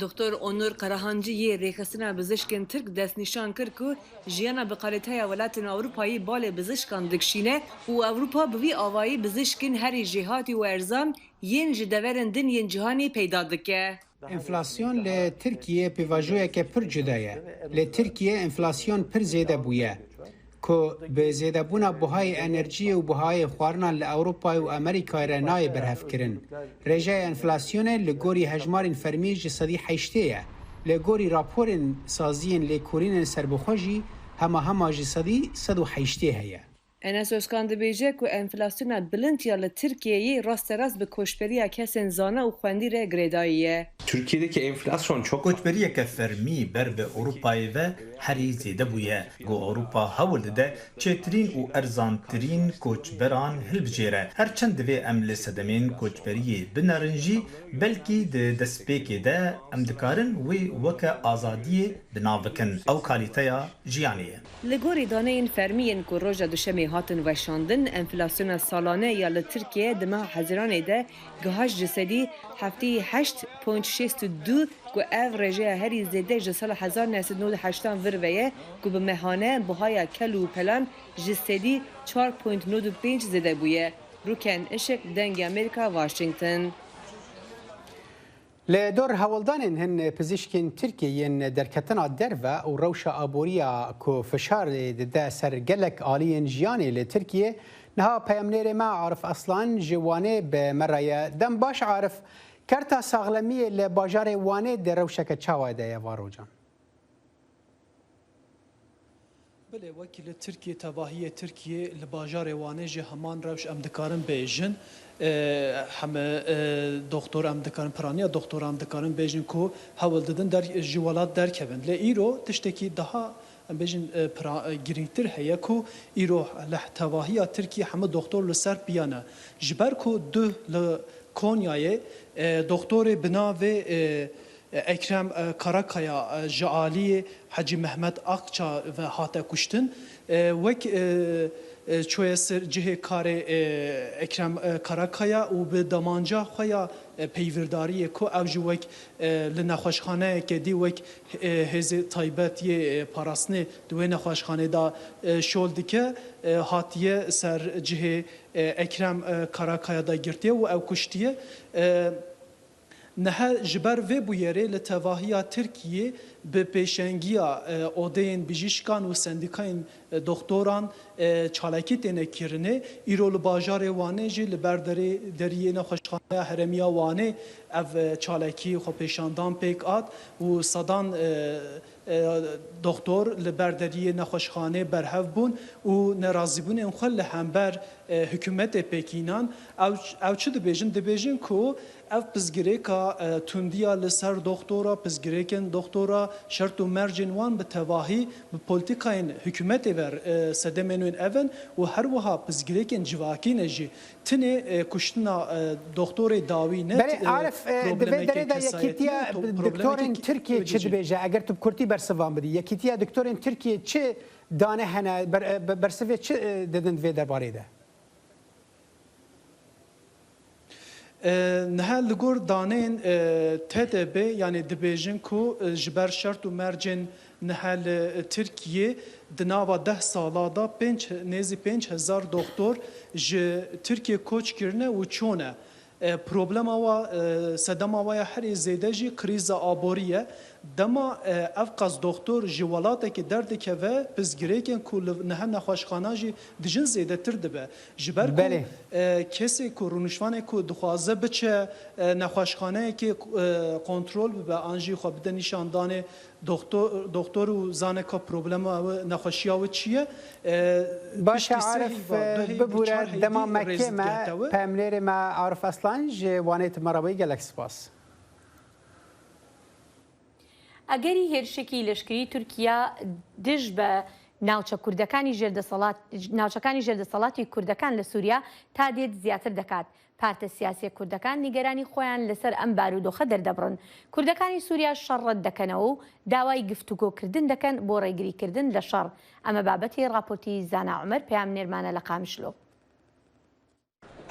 دکتر اونور قراهانجی یه ریخستنا بزشکن ترک دست نشان کرد که جیانا به قالیتای ولاتن اروپایی بال بزشکان دکشینه و اروپا بوی آوایی بزشکن هری جهاتی و ارزان ین جدورن دن ین جهانی پیدا دکه. انفلاسیون ل ترکیه پیواژوی که پر جدایه. ل ترکیه انفلاسیون پر زیاده بویه. که به زیاده بونا بهای انرژی و بهای خوارنا لأوروپا و امریکا را نای برهف کرن. رجای انفلاسیون لگوری هجمارین فرمی جسدی حیشتیه. لگوری راپورین سازین لکورین سربخوشی همه جسدی 180 هیه. Enes Özkan dibêje ku enflasyona bilintiya li Tirkiye'yi rast bi koçberiya kesên zana û xwendî re girêdayî. Türkiye'deki enflasyon çok koçberiyeke fermî ber bi Avrupayê ve herî zêde bûye. Got Avrupa hewl dide çêtirîn û erzantirîn koçberan hilbijêre. Herçend divê em li sedemên koçberiyê binerin jî belkî di destpêkê de em dikarin wê weke azadiyê binav bikin. Ew kalîteya jiyanê ye. Li gorî daneyên fermiyên ku roja duşemê hatin weşandin, enflasyona salane ya li Tirkiye di meha Hezîranê de gihaş ji sedî hefteyê 8.62 ku ev rêjeya herî zêde ji sala 1998 vir veye ku bi mehane bihaya kel û pelan ji sedî 4.95 zêde bûye. Rûken Işık dengê Amerîka Washington. لی دور هولدانین هن پزشکین ترکیه درکتنا درو و روشا آبوریا کو فشار ده سر گلک آلیین جیانی لی ترکیه نها پیامنیر ما عارف اصلان جوانه به مرایه دم باش عارف کرتا ساغلمی لی باجار وانه ده روشا که چاوه ده یوارو جان بله وکیل ترکیه تباهی ترکیه لباجار وانه جه همان روش ام دکارن بیجن همه دکتر ام دکارن پرانیا دکتر ام دکارن بیجن کو حول دادن در جوالات در کبن ل ایرو تشتکی daha بیجن گرینتر هیا کو ایرو له تباهی ترکیه همه دکتر لسر بیانه جبر کو دو ل کنیای دکتر بنا و اکرم کاراکایا جعالی حجی محمد اقچا و هاتا کشتن وک چوی سر جه کار اکرم کاراکایا و به دمانجا خویا پیورداری کو او جوک لنخوشخانه که دی وک هز تایبتی پاراسنه دوی نخوشخانه دا شول دیکه هاتیه سر جه اکرم کاراکایا دا گرتیه و او کشتیه نه جبر و بویره لتواهیا ترکیه به پیشنگیا اودین بیجیشکان و سندیکاین دکتران چالاکی تنه کرنه ایرول باجار وانه جی لبردری دریه نخوشخانه هرمیا وانه اف چالاکی خو پیشاندان پیک آد و صدان دکتر لبردری نخوشخانه برهف بون و نرازی بون ام خل همبر حکومت پکینان او چه دبیجن کو اف پزگریکا توندیا لسر دکتورا پزگریکن دکتورا شرط و مرجن وان به تواهی به پولیتیکاین حکومت ور سدمنون اون و هر وها پزگریکن جواکی نجی تنه کشتنا دکتور داوی نت بله عارف دبیدره دا یکیتیا دکتورین ترکیه چه دبیجه اگر تو کرتی برسوان بدی یکیتیا دکتورین ترکیه چه دانه هنه برسوی چه ددن دوی درباره ده نهال لگور دانین TTB yani dibêjin ku ji ber şert û mercên nihal Tirkiye di nava 10 sala da nêzî 5000 doktor ji Tirkiye koç kirine û çûne. Problema wa sedema waya herî zêde jî krîza aborî ye. Dema ev qas doktor ji welatekî derdikeve pizgirêkên ku li niha nexweşxana jî dijin zêdetir dibe. Ji ber ku kesê ku rûnişvanê ku dixwaze biçe nexweşxaneyekê kontrol bibe an jî xwe bide nîşandanê doktor û zaneka problema ew nexweşiya wê çi ye? Baş Arif bibûre dema Mekkê me pemlêrê me Arif Aslan ji wanê te merabeyî gelek spas. ئەگەری هێرشێکی لەشکری تورکیا دژ بە ناوچەکانی ژێردەسەڵاتی کوردەکان لە سووریا تا دێت زیاتر دەکات. پارتە سیاسی کوردەکان نیگەرانی خۆیان لەسەر ئەم بارودۆخە دەردەبڕن. کوردەکانی سووریا شەڕەت دەکەنەوە و داوای گفتوگۆکردن دەکەن بۆ ڕێگریکردن لە شەڕ. ئەمە بابەتی راپۆرتی زانا عومەر پێیان نێرمانە لە قامشلۆ.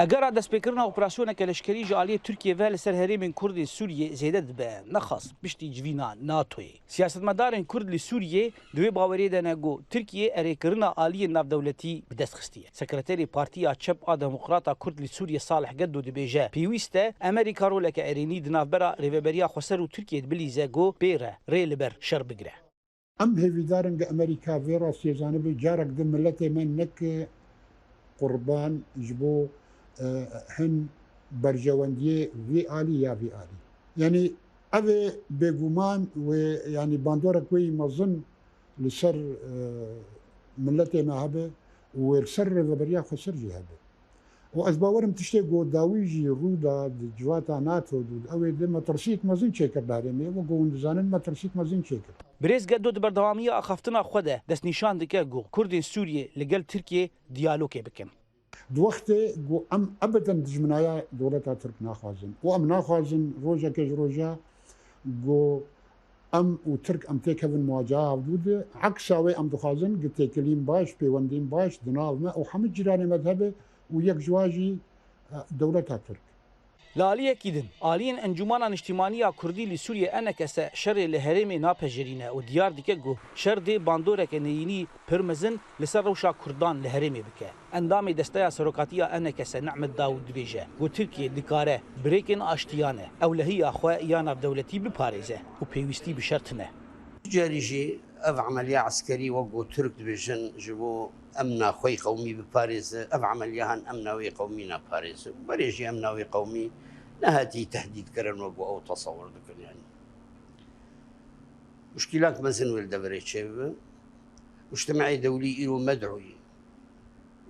ئەگەرا دەستپێکردنا ئۆپراسیۆنێکە لەشکری ژالیە تورکیە لەسەر هەرێمên کوردی سووریێ زێدە دبێ نەخاس پشتی جوینا ناتۆیê. سیاستمەدارên کورد li Sûriyê divê bawerê de ne got Tirkiye erêkirina aliyên navdewletî bi dest xistiye. Sekreterê Partiya Çep a Demokrata Kurd li Sûriye Salih Geddo dibêje pêwîst e Amerîka roleke erênî di navbera rêveberiya Xweser û Tirkiye bilîze got pêre rê li ber şer bigire. Em hêvîdarin ge Amerîka vê rastiyê zanibê carek di milletê me neke qurban ji bo هن برجواندیه وی عالی یا وی عالی یعنی اوه بگومان و یعنی باندورا کوی مزن لسر ملت ما هبه و لسر ربریا خسر جی هبه و از باورم تشتی گوداوی جی رودا جواتا ناتو دود اوه ده مترسیک مزن چیکر داره می و گوند زانن مترسیک مزن چیکر برێز گەدۆ di berdewamiya axaftina xwe de destnîşan dike got Kurdên Sûriyê li gel Tirkiye diyalogê bikin. دوخته گو ام ابدا دجمنایا دولتا ترک ناخوازن و ام ناخوازن روجا کج روجا گو ام و ترک ام تکون مواجهه حدود عکساوی ام دخوازن گتکلیم باش پیوندیم باش دناو ما و همه جیران مذهبه و یک جواجی دولتا ترک laliyekî din aliyên Encûmana Niştimaniya Kurdî li Sûriye enekese şerê li herêmê napejirîne û diyar dike got şer dê bandoreke neyînî pir mezin li ser rewşa Kurdan li herêmê bike. Endamê desteya serokatiya enekese Nehmed Dawûd dibêje got Tirkiye dikare birêkên aştiyane ewlehiya xwe ya navdewletî biparêze û pêwîstî bi şer tune. Carî jî ev emeliya eskerî wek got Türk dibêjin ji bo emna xwe qewmî biparêze ev emeliyahan emna wê qewmî naparêze berê jî emna wê qewmî نهاتي تهديد كرن وقو أو تصور ذكر يعني مشكلات مزن والدبري شبه مجتمعي دولي إلو مدعوي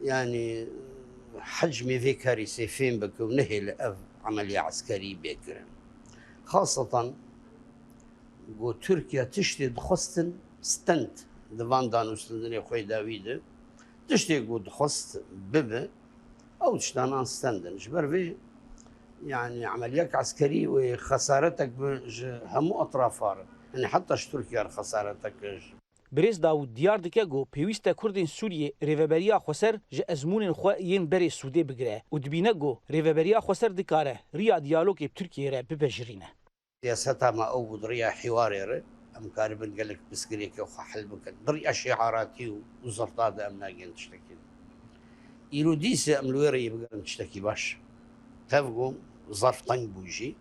يعني حجم في كارثة فين بكو نهي عملية عسكرية بكرن خاصة قو تركيا تشتي دخستن ستنت دفان دانوستن خوي داويد تشتي قو دخست ببه أو تشتانان ستندن جبر في يعني عمليات عسكرية وخسارتك همو أطرافها يعني حتى تركيا خسارتك برێز داود دیار دکە گۆ پێویستە کوردین سووریێ ڕێڤەبەریا خۆسەر ji ئەزمونên xwe yên berê Sûdê bigire û dibîne got rêveberiya xweser dikare riya diyalogê Tirkiyeyê re bipejirîne. سياستها ما أو ضريا حواري أم كاربن قال لك بسكريك وخا حل بك ضريا شعاراتي وزرطات أمنا جن تشتكي إيروديس أم لويري يبقى تشتكي باش تفقوا ظرف طنج بوجي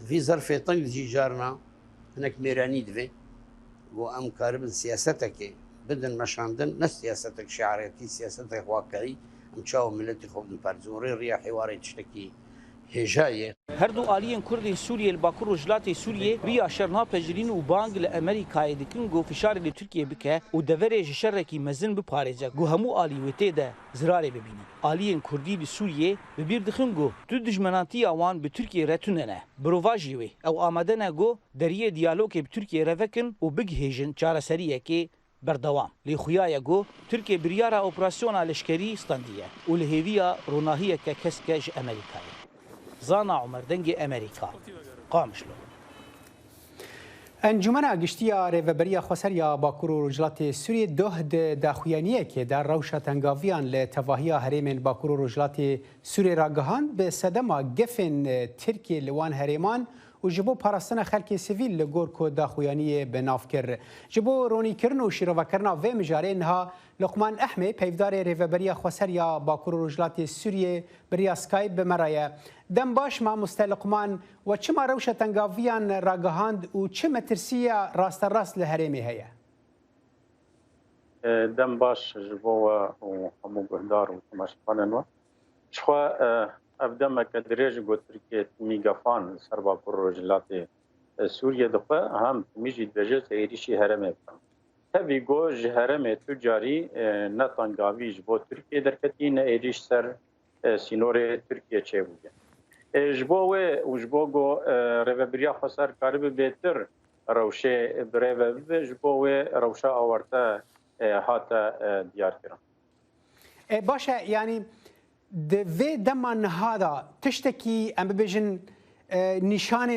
في ظرف طنج جي جارنا هناك ميراني دفي وأم كاربن سياستك بدن مشاندن نفس سياستك شعاراتي سياستك واقعي أم شاو ملتي خوف بارزوري ريا حواري تشتكي هجایه هەردوو ئالیên Kurdên Sûriyê li Bakur Rojhilatê Sûriyê riya şernapejirîn û bang li Amerîkayê dikin got fişarê li Tirkiye bike û deverê ji şerrekî mezin biparêze got hemû alî wê tê de zirarê bibînin. Aliyên Kurdî li Sûriyê bi bîr dixin got tu dijmenatiya wan bi Tirkiye re tune ne. Birova jî wê ew amade ne got deriyê diyalogê bi Tirkiye re vekin û bigihêjin çareseriyekê berdewam. Lê xuya got Tirkiye biryara operasyona leşkerî standiye û li hêviya ronahiyeke keske ji Amerîkayê. زانا عمر دنگی امریکا قامشلو انجمن گشتیا ریوبریا خسریا باکور و رجلات سوریه دوهد داخویانیه که در روش تنگاویان لتواهی هریمن باکور و رجلات سوریه راگهان به صدما گفن ترکی لوان هریمان و جبو پاراستنا خلک سیویل لگور کو داخویانی به ناف کر جبو رونی کرن و شیروا کرنا و مجاره نها لقمان احمد پیودار ریوبریا خسریا باکور و رجلات سوریه بریا سکایپ بمرایه دم باش ما مستلقمان و چما روش تنگاویان راگهاند و چه مترسیه راست راست لهرمی هيا دم باش جبوا و همو گهدار و تماشپانن و شخوا ابدما کدریج گو ترکیه میگافان سربا پر رجلات سوریه دخوا هم میجی دجه ایریشی هرمه بکن تبی گو جهرمه تجاری نتانگاوی جبو ترکیه درکتی نه ایریش سر سینور ترکیه چه بوده جبوه و جبوگو ریوبریا خسر کارب بهتر روشه بریو جبوه روشه آورته هاتا دیار کرد. باشه یعنی دوی دمان هذا تشتكي ام ببيجن نشان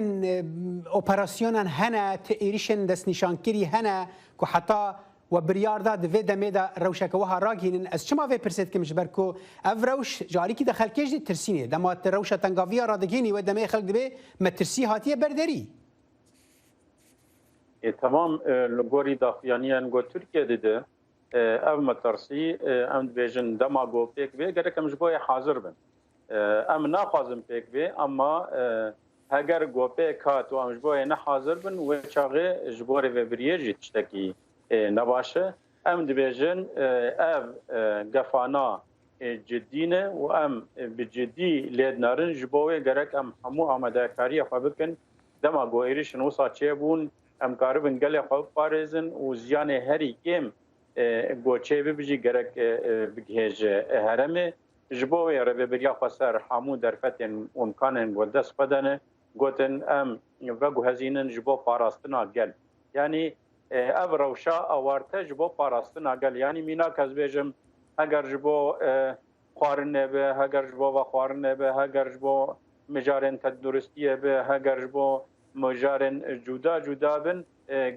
اوبراسيون هنا تيريشن دس نشان كيري هنا كو حتى وبريار دا دوی دمه دا روشك وها راگين از چما في برسيت كمش بركو اف روش جاري كي دخل كيش دي ترسيني دما روشه تنگاويا رادگيني و دمه خلق دبي ما ترسي هاتيه بردري تمام لغوري دافيانيان گو تركيا دده اف مترسي ام بيجن دما گو پيك بي گره كم جبوي حاضر بن ام ناخازم پيك بي اما هگر گو پيك هات و ام جبوي نه حاضر بن و چاغه جبوري و بريج تشتكي نباشه ام دبيجن اف گفانا جدينه و ام بجدي لدنارن جبوي گرك ام همو آماده کاری خبركن دما گو ايريش نوسا چيبون ام کاربن گله خو پاريزن و زيان هري كيم گوچه ببیجی گرک بگهج هرمه جبوی ربیبریا خسر حمو درفتن امکانن و دست بدنه گوتن ام و هزینن جبو پاراستنا گل یعنی او روشا اوارته جبو پاراستنا گل یعنی مینا کز بیجم اگر جبو خوارنه به اگر جبو و خوارنه به اگر جبو مجارن تدرستیه به اگر جبو مجارن جدا جدا بن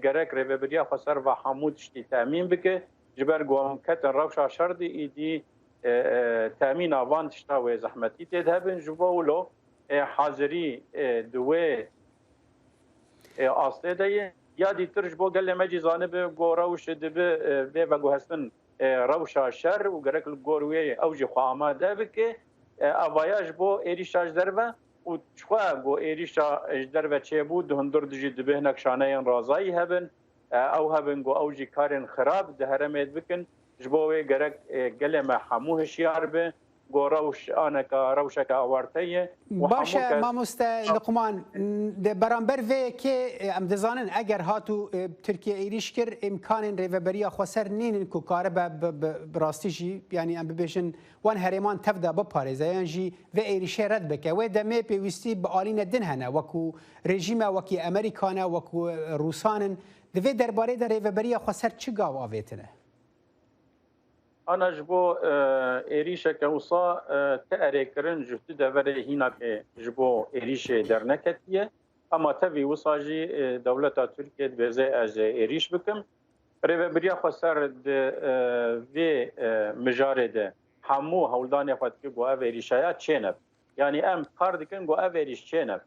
گرک ربیبریا خسر و حمود شتی تامین بکه جبر گوام کتن روشا شردی ایدی تامین آوان تشتا و زحمتی تدهبن جبولو حاضری دوی آسته ده یادی ترش بو گل مجی زانب گو روش دبه و گو هستن روشا شر و گرک گوروی اوجی خواما ده بکه اوایاش بو ایریشاش دربه و چخوا گو ایریشا اجدر و چه بود هندر دجی دبه نکشانه رازایی هبن او هبن گو اوجی کارن خراب ده هرمید بکن جبوی گرک گلمه حموه شیار به گو روش آنکا روشک آوارتیه باشه ما لقمان ده برانبر وی که ام دزانن اگر هاتو ترکیه ایریش کر امکان ریوبریا خسر نینن کو کار براستی جی یعنی ام ببیشن وان هریمان تفدا بپارزه یعنی جی و ایریش رد بکه و دمه پیوستی به آلین دن هنه وکو رژیم وکی امریکانه وکو روسانن دوی درباره در ریوبریا خسر چی گاو آویتنه؟ انا جبو ایریشه که وصا تأری کرن جهت دوره هینا که جبو ایریشه در نکتیه اما تبي وصاجي دولة تركيا بزي از ایریش بکم برای بریا خسر في مجارده همو هولدان يفت که گو ایریشایا چینب یعنی ام کار دکن گو ایریش چینب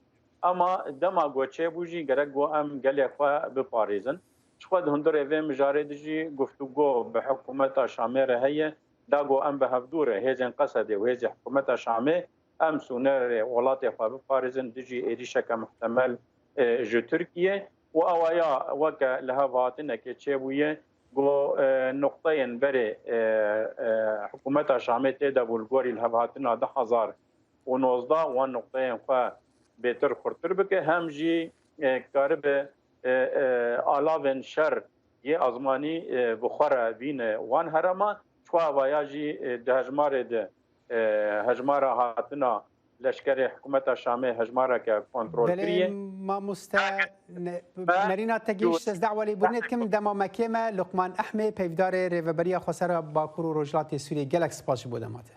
اما دما گو چه بوجی گرک گو ام گلی خوا بپاریزن شخود هندر اوه مجارده جی گفتگو به حکومت شامه هیه دا گو ام به هفدوره هیزن قصده و هیز حکومت شامه ام سونر ولات خوا بپاریزن دجی ایریشه که محتمل جو ترکیه و اوایا وک لها واتنه که چه بویه گو نقطه بره حکومت شامه تیدا بولگوری لها واتنه 2019 و نقطه خوا بهتر خورتر بکه هم جی کارب آلاون شر یه ازمانی بخوره بین وان هرما چوا اوایا جی ده هجمار ده هجمار هاتنا لشکر حکومت شامه هجماره که کنترل کریه ما نرینا تگیش سز دعولی برنید کم دما مکیمه لقمان احمد پیفدار ریوبریا خسر باکور و رجلات سوریه گلک سپاس بودماته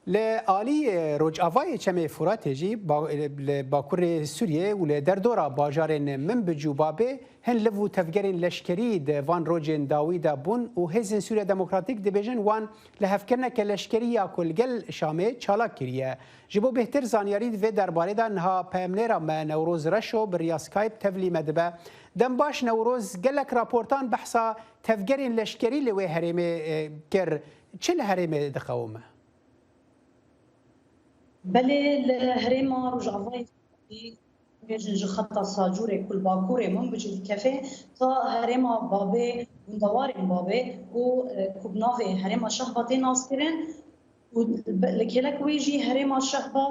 لآلی رجعوای چمه فراتجی باکور سوریه و لدردورا باجارن من بجوبابه هن لفو تفگرین لشکری دوان روجن داویدا بون و هزین سوریه دموکراتیک دبیجن وان لحفکرنه که لشکری یا کلگل شامه چالاک کریه جبو بهتر زانیاری دوی درباره دا نها پیمنیرا ما نوروز رشو بریا سکایپ تفلی مدبه دم باش نوروز گلک راپورتان بحثا تفگرین لشکری لوی هرمه کر چل هرمه دقومه بله الهريمة رجعوي بيجي خطة ساجورة كل باكورة من بيجي كافيه تا هريمة بابي وندوارين بابي وكوبنافي هريمة شهبتين ناصرين ولكلك ويجي هريمة شهبة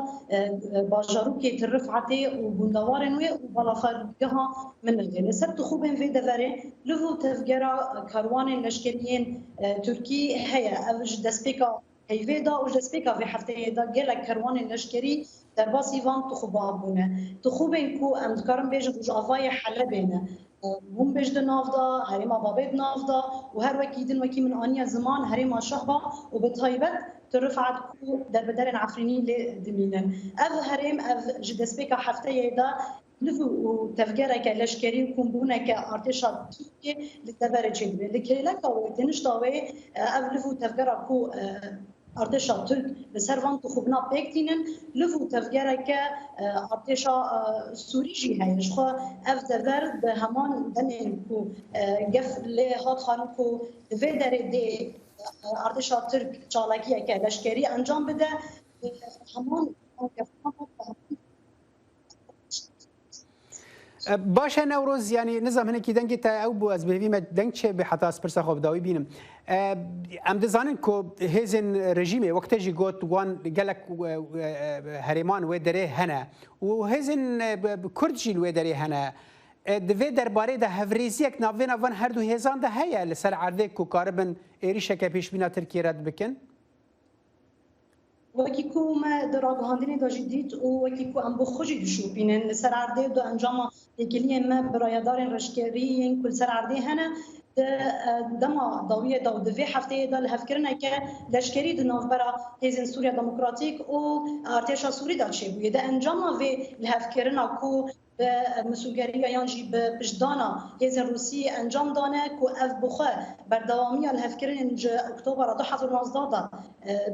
باجاروكي ترفعتي وبندوارين وبلافرقها من الغير سبت خوبين في دفاري لفو تفجرا كاروان لشكريين تركي هي أوج دسبيكا هيفيدا وجسبيكا في حفتي دا جالك كروان الاشكري درباسي فان تخوبا بونه تخوبين كو ام دكارم بيجد وجافاي حلبين هم بيجد نافدا هريما بابيد نافدا وهر وكيدن وكي من انيا زمان هريما شهبا وبتهيبت ترفعت كو دربدرن عفرينين لدمينن اف هريم اف جدسبيكا حفتي دا لفو تفكيرك لشكري وكمبونك ارتشا تركي للدرجه دي لكيلك وتنش داوي اف لفو تفكيرك كو ارتشا ترك بسرفان تخبنا بيكتينن لفو تفكيرك ارتشا سوريجي هاي شخو اف دفر همان دنين كو قف لي هات خانكو في در دي ارتشا ترك چالاكيه لشكري انجام بده همان باشه نوروز یعنی نظام هنکی دنگی تا او بو از بهوی دنگ چه به حتی اسپرس خواب داوی بینم ام دزانن کو هزن رژیم وقتی جی گوت وان گلک هریمان و دره هنه و هزن کرد جی و دره هنه دوی درباره ده هفریزیک ناوین وان هر دو هزان ده هيا لسر عرضه کو کاربن ایریشه که پیش بینا ترکیه رد بکن وكيكو ما دراغ هانديني دا جديد وكيكو ام بخوجي دشو بينن لسر عرضه دو انجام لكليه ما برايدار رشكريين كل سر عرضه هنا دما ضويه دو دفي حفتي دا لهفكرنا ك لشكري دو نوفبرا هيزن سوريا ديمقراطيك او ارتشا سوري دا شي ده انجام في لهفكرنا كو بمسؤولية يانجي بجدانا هزن روسي انجام دانه كو اف بخه بردوامية الهفكرين اكتوبر 2019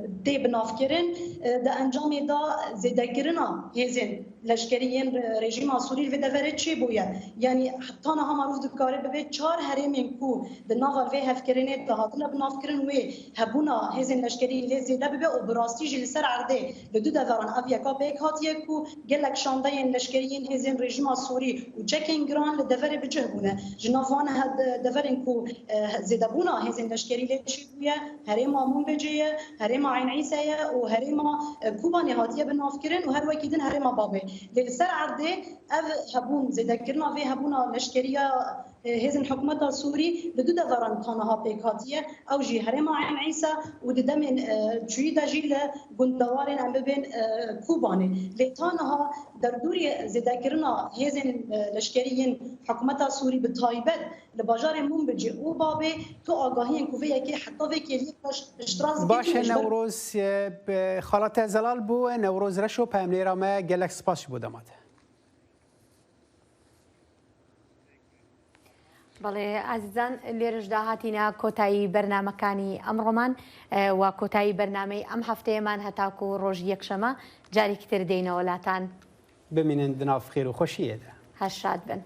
دي بنافكرين ده انجام دا زيدكرنا هزن لشکریین رژیم سوری و دفره چی بوده یعنی حتی نه هم روز دکاره به 4 هرمین کو د ناغر و هفکرینه ده هاتنا بنافکرین و هبونا هزین لشکری لزیده به او براستی جل سر عرضه به دو دوران اویا کا به هاتیه کو گلک شانده لشکریین هزین رژیم سوری و چکینگران لدفره بجهبونه جنافان هد دفرین کو زیده بونا هزین لشکری لچی بوده هرم امون بجیه هرم عین عیسیه و هرم کوبانی هاتیه بنافکرین و هر وکیدن هرم بابه لسر عرضه اف هبون ذكرنا في هبونا لشكريه هزن حکومت سوری بدو دوران تنها پیکاتیه او جی هرما عین عیسی و دمن چوی دجیل گندوارن ام ببین کوبانی لتانها در دوری زدکرنا هزن لشکریین حکومت سوری به تایبت لباجار منبجی او بابه تو آگاهی کوفه که حتی که اشتراز باشه نوروز خالات زلال بو نوروز رشو پاملیرا ما گلک سپاس بودمات بەڵێ ئازیزان لێرشدا هاتیینە کۆتایی بەرنمەکانی ئەمڕۆمان و کۆتایی بەرنمەی ئەم هەفتەیەمان هەتاکو و ڕۆژ یەکشەمە جارێکی تر دێینەوە لاتان بمینن دناف خێر و خۆشیەدا هەشاد بن.